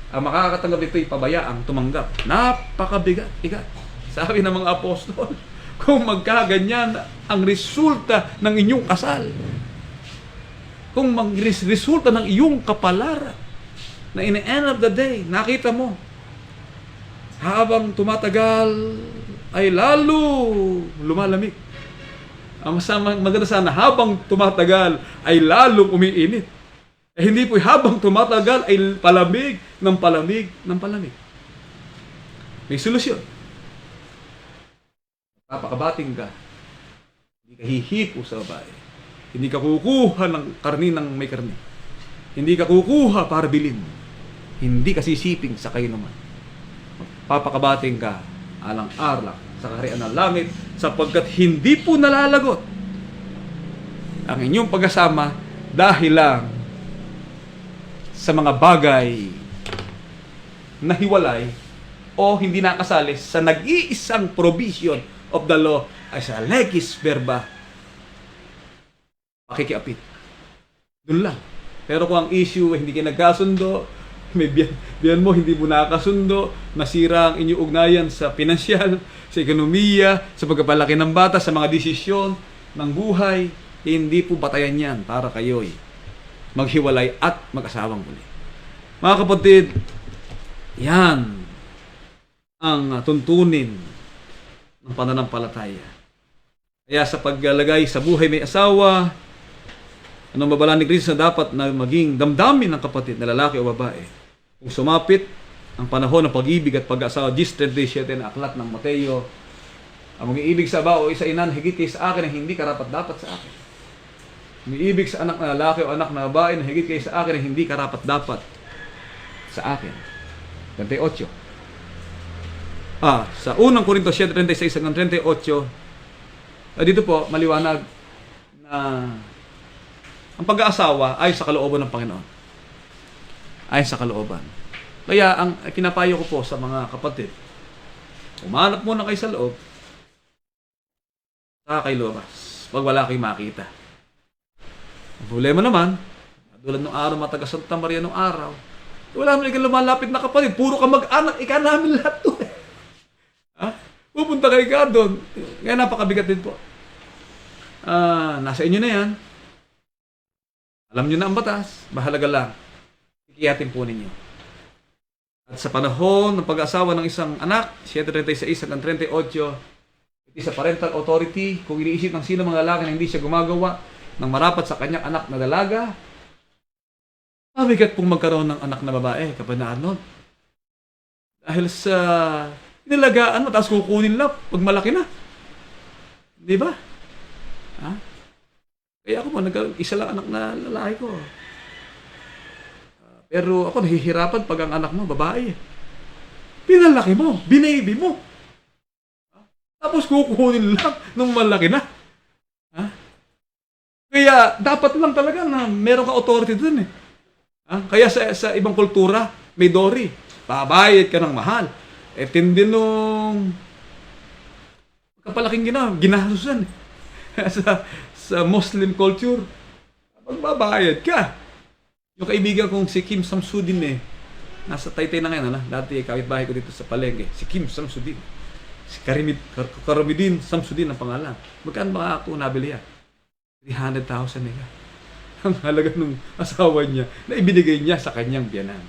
ang makakatanggap ito'y pabayaang tumanggap. Napakabigat. Sabi ng mga apostol, kung magkaganyan ang resulta ng inyong kasal, kung resulta ng iyong kapalaran, na in the end of the day, nakita mo, habang tumatagal, ay lalo lumalamig. Ang maganda sana, habang tumatagal, ay lalong umiinit. Hindi po habang tumatagal, ay palamig ng palamig ng palamig. May solusyon. Papakabating ka, hindi ka hihipo sa babae. Hindi ka kukuha ng karni ng may karni. Hindi ka kukuha para bilin. Hindi ka sisiping sa kayo naman. Papakabating ka alang-alang sa kaharian ng langit sapagkat hindi po nalalagot ang inyong pagkasama dahil lang sa mga bagay na hiwalay o hindi nakasali sa nag-iisang provision of the law as a legis verba, pakikiapit. Doon lang. Pero kung ang issue ay hindi kayo nagkasundo, may biyan mo, hindi mo nakakasundo, nasira ang inyong ugnayan sa pinansyal, sa ekonomiya, sa pagpapalaki ng bata, sa mga desisyon ng buhay, hindi po batayan yan para kayo'y maghiwalay at mag-asawang muli. Mga kapatid, yan ang tuntunin ng pananampalataya. Kaya sa paglalagay sa buhay may asawa, anong babala ni Kristo na dapat na maging damdamin ng kapatid na lalaki o babae? Kung sumapit ang panahon ng pag-ibig at pag-asawa, 10:37 na aklat ng Mateo, Ang umiibig sa aba o sa ina na higit kay sa akin ay hindi karapat-dapat sa akin. Umiibig sa anak na lalaki o anak na babae na higit kay sa akin ay hindi karapat-dapat sa akin. 28. Sa unang Korinto 7:36 hanggang 38, dito po maliwanag na ang pag-aasawa ay sa kalooban ng Panginoon. Ay sa kalooban. Kaya ang kinapayo ko po sa mga kapatid, umanap muna kayo sa loob, saka kayo lumabas, pag wala kayong makita. Ang problema naman, tulad nung araw mataga Santa Maria nung araw, wala naman ikaw lumalapit na kapatid, puro ka mag-anak, ika namin lahat to eh. Pupunta kayo ka doon. Ngayon napakabigat din po. Nasa inyo na yan. Alam nyo na ang batas. Mahalaga lang. Ikiyatin po ninyo. At sa panahon ng pag-asawa ng isang anak, 7:36 hanggang 38, iti sa parental authority, kung iniisip ng sino mga lalaki na hindi siya gumagawa ng marapat sa kanyang anak na dalaga, mabigat pong magkaroon ng anak na babae, Kabanaan nun. Dahil sa nilagaan mo, tapos kukunin lang pag malaki na. Di ba? Kaya ako mo, isa lang anak na lalaki ko. Pero ako nahihirapan pag ang anak mo, babae. Pinalaki mo, binaby mo. Tapos kukunin lang nung malaki na. Kaya dapat lang talaga na meron ka authority dun eh. Kaya sa ibang kultura, may dowry. Babayad ka ng mahal. Tindi nung kapalaking ginasusan sa Muslim culture. Magbabayad ka. Yung kaibigan kong si Kim Samsudin nasa Taytay na ngayon, dati kapitbahay ko dito sa Palengke, si Kim Samsudin. Si Karamidin Samsudin ang pangalan. Magkano ba ako nabili yan? 300,000 nila. Ang halaga nung asawa niya na ibinigay niya sa kanyang biyanan.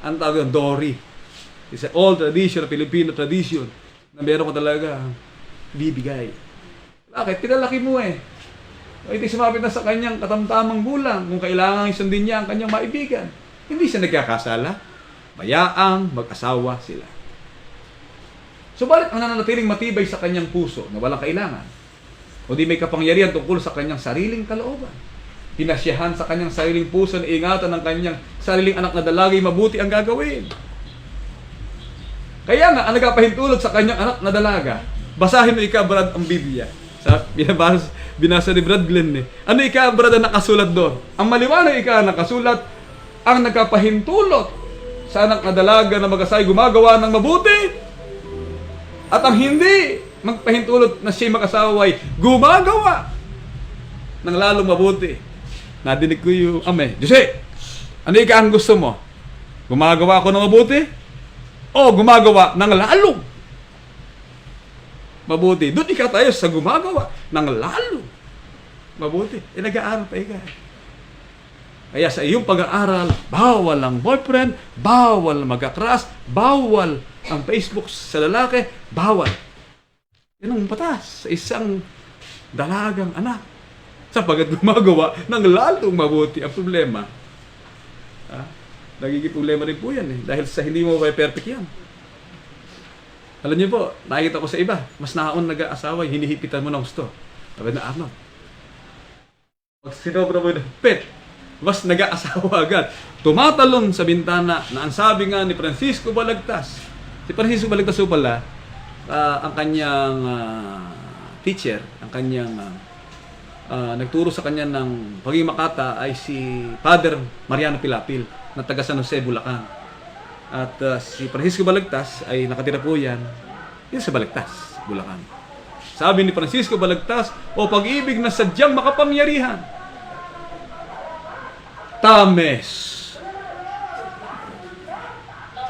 Ang tawag yung dowry. It's an old tradition, Filipino tradition, na meron ko talaga bibigay. Bakit? Pinalaki mo Ito sumapit na sa kanyang katamtamang gulang kung kailangan sundin niya ang kanyang maibigan. Hindi siya nagkakasala. Mayaang mag-asawa sila. Subalit ang nananatiling matibay sa kanyang puso na walang kailangan, o di may kapangyarihan tungkol sa kanyang sariling kalooban. Pinasyahan sa kanyang sariling puso na ingatan ng kanyang sariling anak na dalagay, mabuti ang gagawin. Kaya nga, ang nagpahintulot sa kanyang anak na dalaga, basahin mo Brad ang Biblia. Binasa ni Brad Glenn Ano Brad ang nakasulat doon? Ang maliwanag nakasulat, ang nagpahintulot sa anak na dalaga na mag-asay gumagawa ng mabuti, at ang hindi magpahintulot na siya mag-asawa ay gumagawa ng lalong mabuti. Nadinig ko yung Jose, ano ang gusto mo? Gumagawa ako ng mabuti? O gumagawa ng lalong mabuti? Doon tayo sa gumagawa ng lalong mabuti. Nag-aaral pa Kaya sa iyong pag-aaral, bawal ang boyfriend, bawal mag-akras, bawal ang Facebook sa lalaki, bawal. Yan ang batas sa isang dalagang anak. Sapagat gumagawa ng lalong mabuti. Ang problema, nagiging problema rin po yan dahil sa hindi mo perfect yan. Alam niyo po, nakikita ko sa iba, mas naon nag-aasawa, hinihipitan mo ng gusto. Sabi na pag sinobra mo ng pet, mas nag-aasawa agad. Tumatalon sa bintana na ang sabi nga ni Francisco Balagtas. Si Francisco Balagtas pala, ang kanyang teacher, ang kanyang nagturo sa kanya ng pagiging makata ay si Father Mariano Pilapil na taga San Jose, Bulacan. At si Francisco Balagtas ay nakatira po yan sa Balagtas, Bulacan. Sabi ni Francisco Balagtas, o pag-ibig na sadyang makapangyarihan, tames.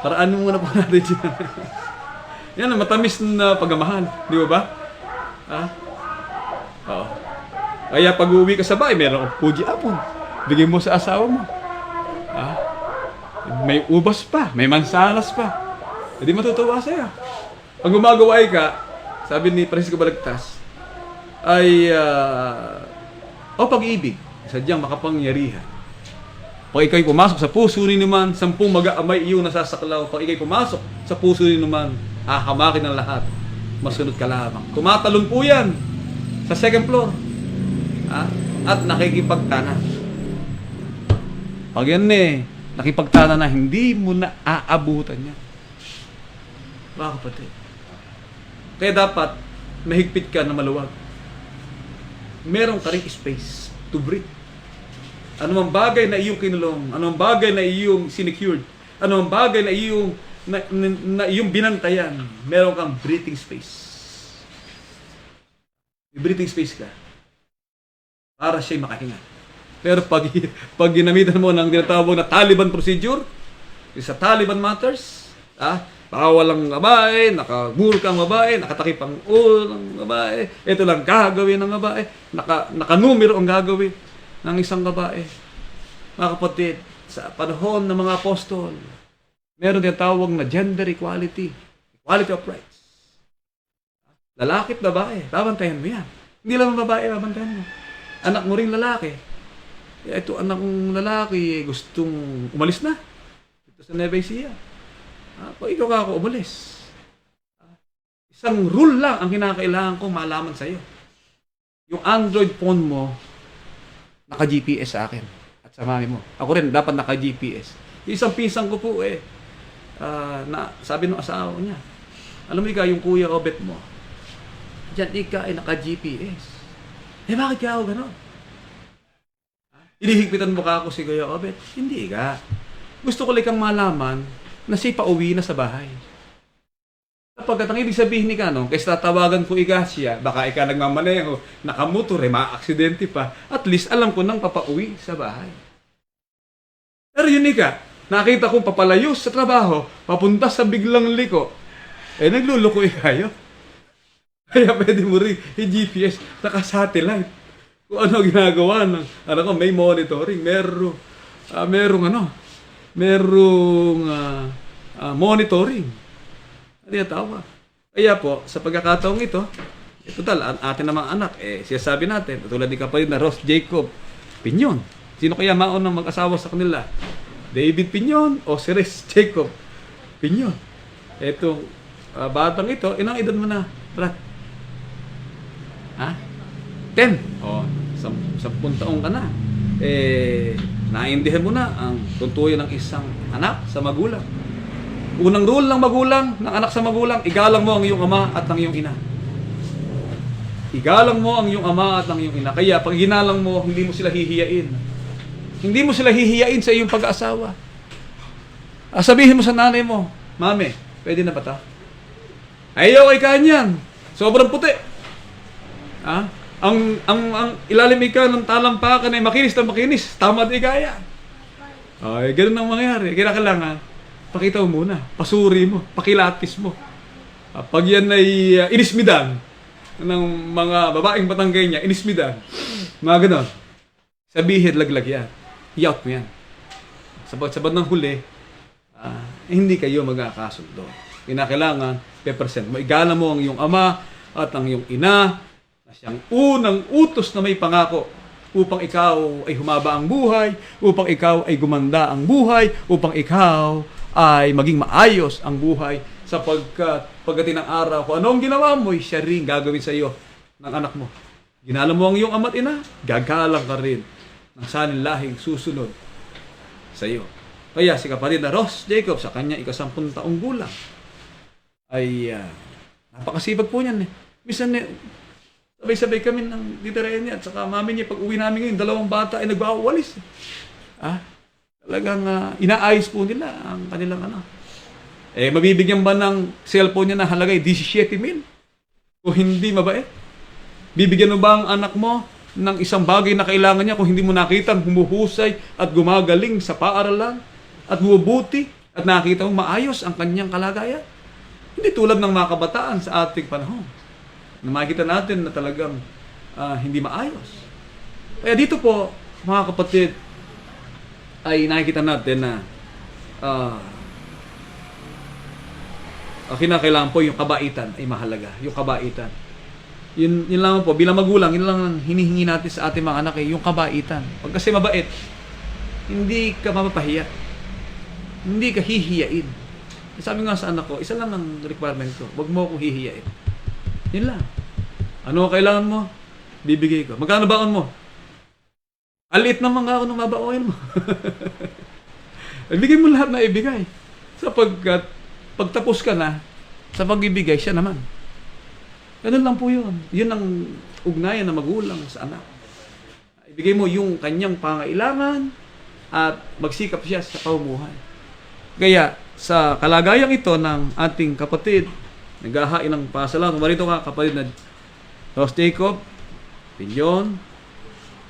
Paraan mo muna po natin dyan. Yan ang matamis na pagmamahal. Di ba? Oo. Kaya pag uwi ka sa bahay, meron kang puji apon. Bigyan mo sa asawa mo. May ubas pa, may mansanas pa. Hindi matutuwa sa'yo. Pag gumagawa ka, sabi ni Francisco Balagtas, ay pag-ibig, sadyang makapangyarihan. Pag ikaw'y pumasok sa puso ni naman, 10 mag-aamay iyong nasasaklaw. Pag ikaw'y pumasok sa puso ni naman, hahamakin ang lahat. masunod ka lamang. Tumatalon po yan sa second floor. At nakikipagtana. Pag yan nakipagtana na, hindi mo na aabutan yan. Mga kapatid. Kaya dapat, mahigpit ka na maluwag. Meron ka ring space to breathe. Anumang bagay na iyong kinulong, anumang bagay na iyong sinecured, anumang bagay na iyong binantayan, meron kang breathing space. May breathing space ka para siya'y makahinga. Pero pag ginamitan mo ng tinatawag na Taliban procedure, sa Taliban matters, bawal ang babae, nakaguro kang babae, nakatakip ang ulo ng babae, ito lang gagawin ng babae, nakanumero ang gagawin ng isang babae. Mga kapatid, sa panahon ng mga apostol, meron tinatawag na gender equality, equality of rights. Lalaki at babae, babantayan mo yan. Hindi lang babae, babantayan mo. Anak mo rin lalaki. Ito anak kong lalaki, gustong umalis na. Ito sa Nueva Ecija. Kung ikaw ka ako umalis. Isang rule lang ang kinakailangan kong malaman sa'yo. Yung Android phone mo, naka-GPS sa akin. At sa mami mo. Ako rin, dapat naka-GPS. Isang pisang ko po sabi ng asawa niya, alam mo ikaw, yung kuya Obet mo, diyan ika ay naka-GPS. Bakit ka ako gano'n? Inihigpitan mo ka ako si Kuya Obet? Hindi ka. Gusto ko lang kang malaman na siya pauwi na sa bahay. Kapag ang ibig sabihin ni Kanong, kaysa tatawagan ko siya, baka ika nagmamaneho, nakamotor, maaksidente pa, at least alam ko nang papauwi sa bahay. Pero yun ka, nakita kong papalayo sa trabaho, papunta sa biglang liko, nagluloko kayo. Kaya pwede mo rin i-GPS, naka-satellite. Kung ano ginagawa ng, may monitoring, merong monitoring. Ano yung tawa? Kaya po, sa pagkakataong ito ang atin namang anak, siyasabi natin, tulad ni kapatid na Ross Jacob Pinyon. Sino kaya maunang mag-asawa sa kanila? David Pinyon o si Ross Jacob Pinyon? Etong batang ito, inang edad mo na, Brad? 10. 10 taong ka na. Naintindihan mo na ang tuntuyan ng isang anak sa magulang. Unang rule ng magulang, ng anak sa magulang, igalang mo ang iyong ama at ang iyong ina. Igalang mo ang iyong ama at ang iyong ina. Kaya pag ginalang mo, hindi mo sila hihiyain. Hindi mo sila hihiyain sa iyong pag-aasawa. Sabihin mo sa nanay mo, Mami, pwede na ba ta? Ayaw kay kanyan. Sobrang puti. Ang ilalim ika ng talampakan ay makinis na makinis. Tama di kaya. Ganun ang mangyayari. Kaya kailangan, pakita mo muna. Pasuri mo. Pakilatis mo. Pag yan ay inismidan ng mga babaeng Batanggay niya, inismidan. Mga ganon. Sabihin, laglag yan. I-out mo yan. Sabad ng huli, hindi kayo magkakasundo. Kinakailangan, pepercent mo. Igala mo ang iyong ama at ang iyong ina na siyang unang utos na may pangako upang ikaw ay humaba ang buhay, upang ikaw ay gumanda ang buhay, upang ikaw ay maging maayos ang buhay sapagkat pagdating ng araw, kung anong ginawa mo, siya rin gagawin sa iyo ng anak mo. Ginala mo ang iyong ama't ina, gagalang ka rin ng saninlahing susunod sa iyo. Kaya si kapatid na Ross Jacob, sa kanya 10 taong gulang, ay napakasipag po niyan. Minsan sabay-sabay kami ng ditirayan niya at saka mami niya, pag uwi namin ngayon, 2 bata ay nagwawalis. Talagang inaayos po nila ang kanilang mabibigyan ba ng cellphone niya na halagay 17,000? Kung hindi mabait? Bibigyan mo ba ang anak mo ng isang bagay na kailangan niya kung hindi mo nakitang humuhusay at gumagaling sa paaralan at bumubuti at nakita mo maayos ang kanyang kalagayan? Hindi tulad ng mga kabataan sa ating panahon na makikita natin na talagang hindi maayos. Kaya dito po, mga kapatid, ay nakikita natin na kinakailangan po yung kabaitan ay mahalaga. Yung kabaitan. Yun lang po, bilang magulang, yun lang ang hinihingi natin sa ating mga anak, yung kabaitan. Pag kasi mabait, hindi ka mapapahiya. Hindi ka hihiyain. Sabi nga sa anak ko, isa lang ang requirement ko, huwag mo akong hihiyain. Yun lang. Ano kailangan mo? Bibigay ko. Magkano baon mo? Aliit naman nga ako nung mabaoin mo. Ibigay mo lahat na ibigay. Sapagkat pagtapos ka na, sa pagbibigay siya naman. Ganun lang po yun. Yun ang ugnayan na magulang sa anak. Ibigay mo yung kanyang pangailangan at magsikap siya sa pamumuhay. Kaya sa kalagayang ito ng ating kapatid, naghahain ng pasalamat. Marito nga kapatid na Ross Jacob, Pinyon,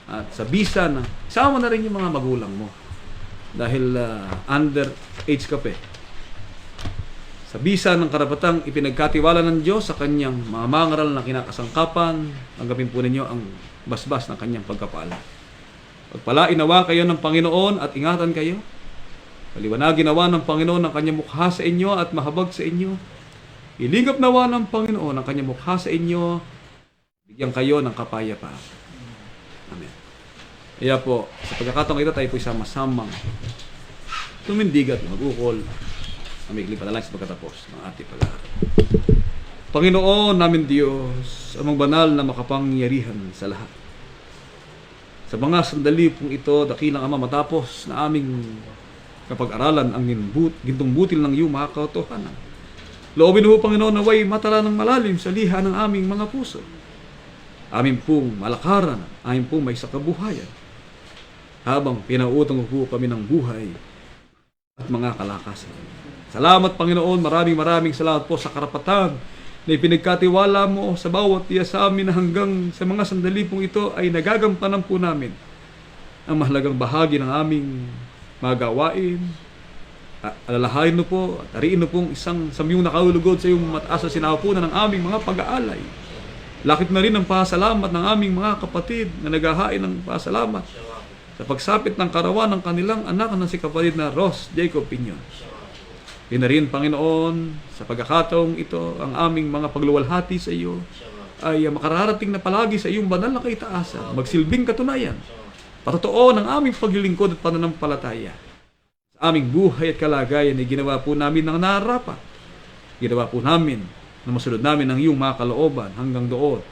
at sa bisa na isama na rin yung mga magulang mo. Dahil under age ka pa eh. Sa bisa ng karapatang ipinagkatiwala ng Diyos sa kanyang mga mangaral na kinakasangkapan, tanggapin po ninyo ang basbas ng kanyang pagkapala. Pagpalain nawa kayo ng Panginoon at ingatan kayo. Paliwanagin nawa ng Panginoon ang kanyang mukha sa inyo at mahabag sa inyo. Ilingap nawa ng Panginoon ang kanyang mukha sa inyo. Bigyan kayo ng kapayapaan. Amen. Kaya po, sa pagkakataong ito, tayo po sama-samang tumindig at mag-ukol. Amigling panalangin sa pagkatapos ng ating pag-aaral. Panginoon namin Diyos, amang banal na makapangyarihan sa lahat. Sa mga sandali pong ito, dakilang Ama, matapos na aming kapag-aralan ang gintong butil ng iyong mga katotohanan. Loobin mo, Panginoon, naway matala ng malalim sa liha ng aming mga puso. Aming pong malakaran, aming pong may sakabuhayan. Habang pinautang po kami ng buhay at mga kalakasan. Salamat, Panginoon. Maraming salamat po sa karapatan na ipinagkatiwala mo sa bawat iya sa amin na hanggang sa mga sandali pong ito ay nagagampanan po namin ang mahalagang bahagi ng aming mga gawain. Alalahain mo po at ariin mo pong isang samyong nakaulugod sa iyong mataas na sinapunan ng aming mga pag-aalay. Lakit na rin ang pasalamat ng aming mga kapatid na naghahain ng pasalamat sa pagsapit ng karawan ng kanilang anak na si kapatid na Ross Jacob Pinyon. Pinarin, Panginoon, sa pagkakataong ito, ang aming mga pagluwalhati sa iyo ay makararating na palagi sa iyong banal na kaitaasan, magsilbing katunayan, patotoo ng aming paglilingkod at pananampalataya. Sa aming buhay at kalagayan ay ginawa po namin ng nararapat. Ginawa po namin na masunod namin ang iyong mga kalooban hanggang doon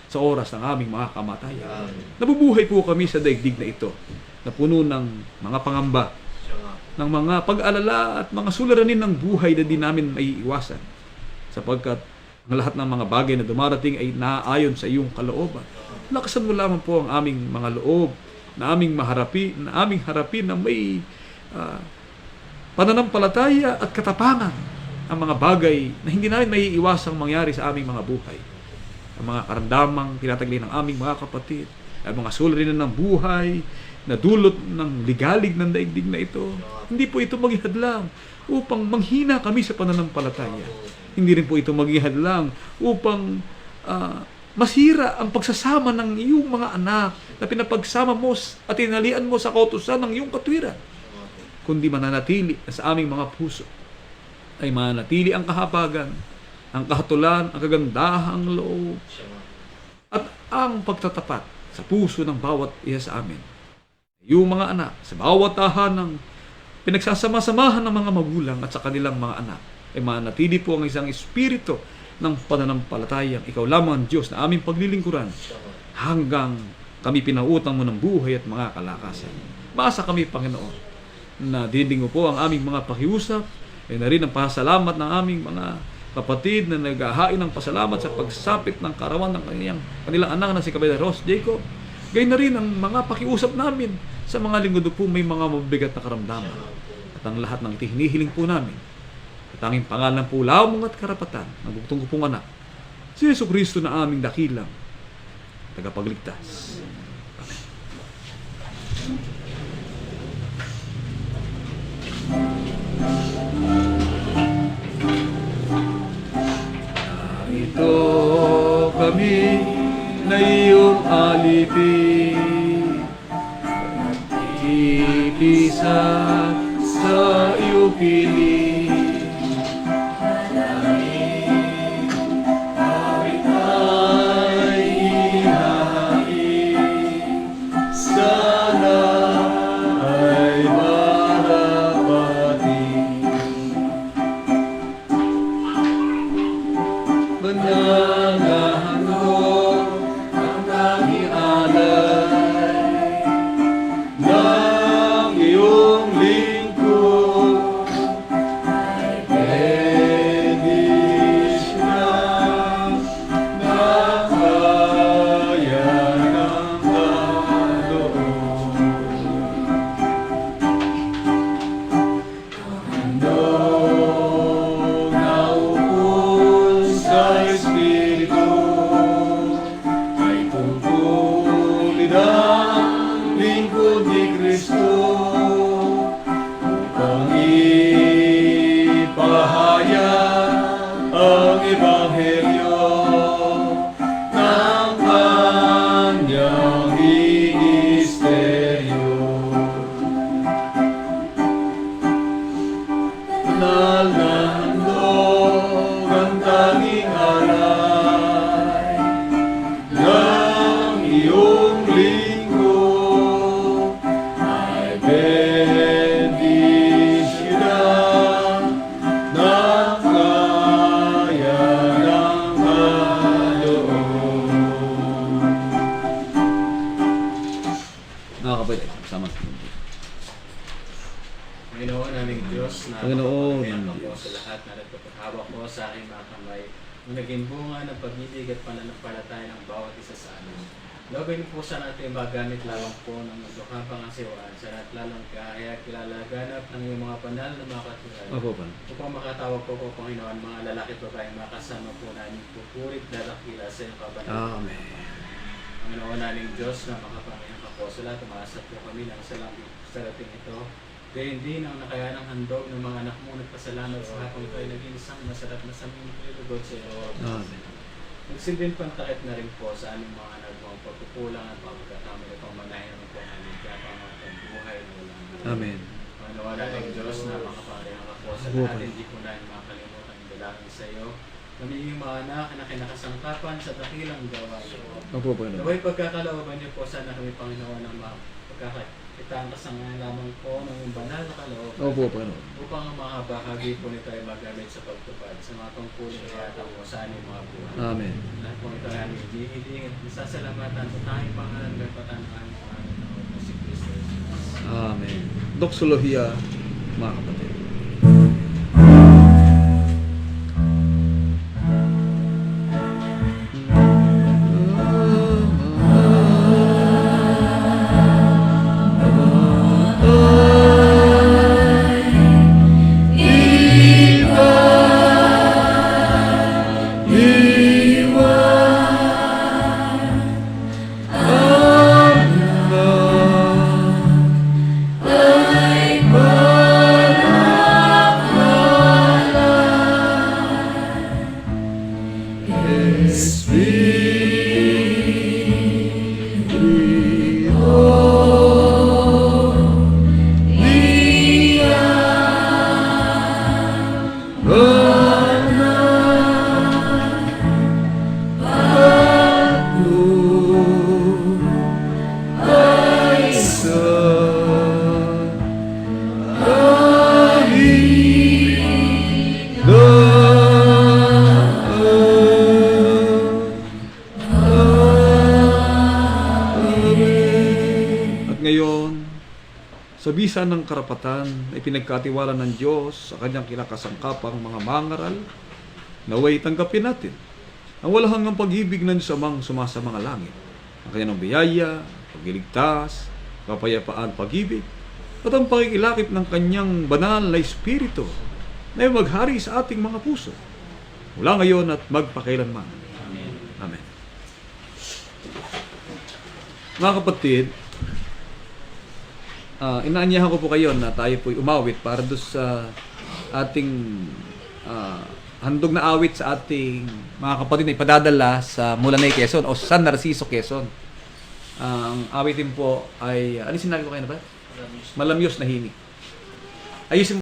sa oras ng aming mga kamatayan. Nabubuhay po kami sa daigdig na ito, na puno ng mga pangamba, ng mga pag-alala at mga suliranin ng buhay na di namin may iwasan. Sapagkat ang lahat ng mga bagay na dumarating ay naaayon sa iyong kalooban. Lakasan mo lamang po ang aming mga loob, na aming harapin na may pananampalataya at katapangan ang mga bagay na hindi namin may iwasang mangyari sa aming mga buhay. Ang mga karandamang tinatagli ng aming mga kapatid, ang mga suliranin ng buhay, na dulot ng ligalig ng daigdig na ito. Hindi po ito maging hadlang upang manghina kami sa pananampalataya. Hindi rin po ito maging hadlang upang masira ang pagsasama ng iyong mga anak na pinapagsama mo at tinalian mo sa kautusan ng iyong katwiran. Kundi mananatili sa aming mga puso ay mananatili ang kahabagan, ang kahatulan, ang kagandahang loob, at ang pagtatapat sa puso ng bawat isa sa amin. Yung mga anak, sa bawat tahanang pinagsasama-samahan ng mga magulang at sa kanilang mga anak, ay manatili po ang isang espiritu ng pananampalatayang ikaw lamang ang Diyos na aming paglilingkuran hanggang kami pinautang mo ng buhay at mga kalakasan. Maasa kami, Panginoon, na dinding mo po ang aming mga pakiusap, ay na rin ang pasalamat ng aming mga kapatid na naghahain ng pasalamat sa pagsapit ng karawan ng kanilang anak na si Kapatid Ross Jacob. Gayun na rin ang mga pakiusap namin sa mga linggo po may mga mabigat na karamdaman. At ang lahat ng hinihiling po namin, at tanging pangalan po lamang at karapatan ng bugtong ko pong anak, si Jesucristo na aming dakilang tagapagligtas. Ito kami na iyong alipin, iisa sa iyong piling. Kami ay ihahain, sana ay marapatin. Banal na ipahayag ang Ebanghelyo ng kanyang ministeryo. Banal na handog ang tanging alay ng iyong lingkod ay bendisyon ng kaya ng kaloob. Nakakabay tayo sama. Panginoon naming Diyos, na Panginoon makapaghayag naming ako Diyos. sa lahat na nagpapahawak ko sa aking mga kamay, na naging bunga ng pag-ibig at pananampalataya ng bawat isa sa amin. Loobin po sa natin magamit lamang po ng magdukang pangasiwaan sa lahat lalong kahayag kilalaganap ng iyong mga banal na mga katulad. Opo pa. Upang makatawag po po, Panginoon, mga lalaki at babaeng makasama po namin pupurit dadakila sa iyong kabanatan. Amen. Panginoon naming Diyos na makapangyayang kapostola, tumaasap po kami ng sa dating ito. Kaya hindi nang nakayanang handog ng mga anak mo nagpasalamat sa hapong ito ay naging isang masarap na saming lugod sa iyo. Amen. Nagsilbing pantakit na rin po sa aming mga nagawang pagkukulang at pagkakamali pang manahin ng po namin kaya pang buhay na walang hanggan. Amen. Panginoon naming Diyos na makapangyayang kapostola, Opo, lahat hindi po namin makalimutan ang dalangin sa iyo. Kaming mga anak na kinakasangkapan sa dakilang gawain. Opo pa. Naway pagkakalooban niyo po sana kami, Panginoon, ng pagkakakitaan kasangahan lamang po ng iyong banal na kalooban. Opo pa. Upang ang mga bahagi po nito ay magamit sa pagtupad sa mga tungkulin na yata po sa aming mga buhay. Amen. Lahat po ito ay aming hinihiling at nasasalamatan sa tanging pangalan ng Panginoon na si Kristo. Amen. Doxologia, mga kapatid. At ngayon, sa bisa ng karapatan ay pinagkatiwala ng Diyos sa kanyang kinakasangkapang mga mangaral, naway tanggapin natin ang walang hanggang pag-ibig ng Diyos Amang sumasa mga langit, ang kanyang biyaya, pagliligtas, kapayapaan, pag-ibig, at ang pakikilakip ng kanyang banal na Espiritu na maghari sa ating mga puso, mula ngayon at magpakailanman. Amen. Mga kapatid, inaanyahan ko po kayo na tayo po'y umawit para doon sa ating handog na awit sa ating mga kapatid na ipadadala sa Mulanay, Quezon o San Narciso, Quezon. Ang awitin po ay, ano sinabi ko kayo na ba? Malamyos na himig. Ayusin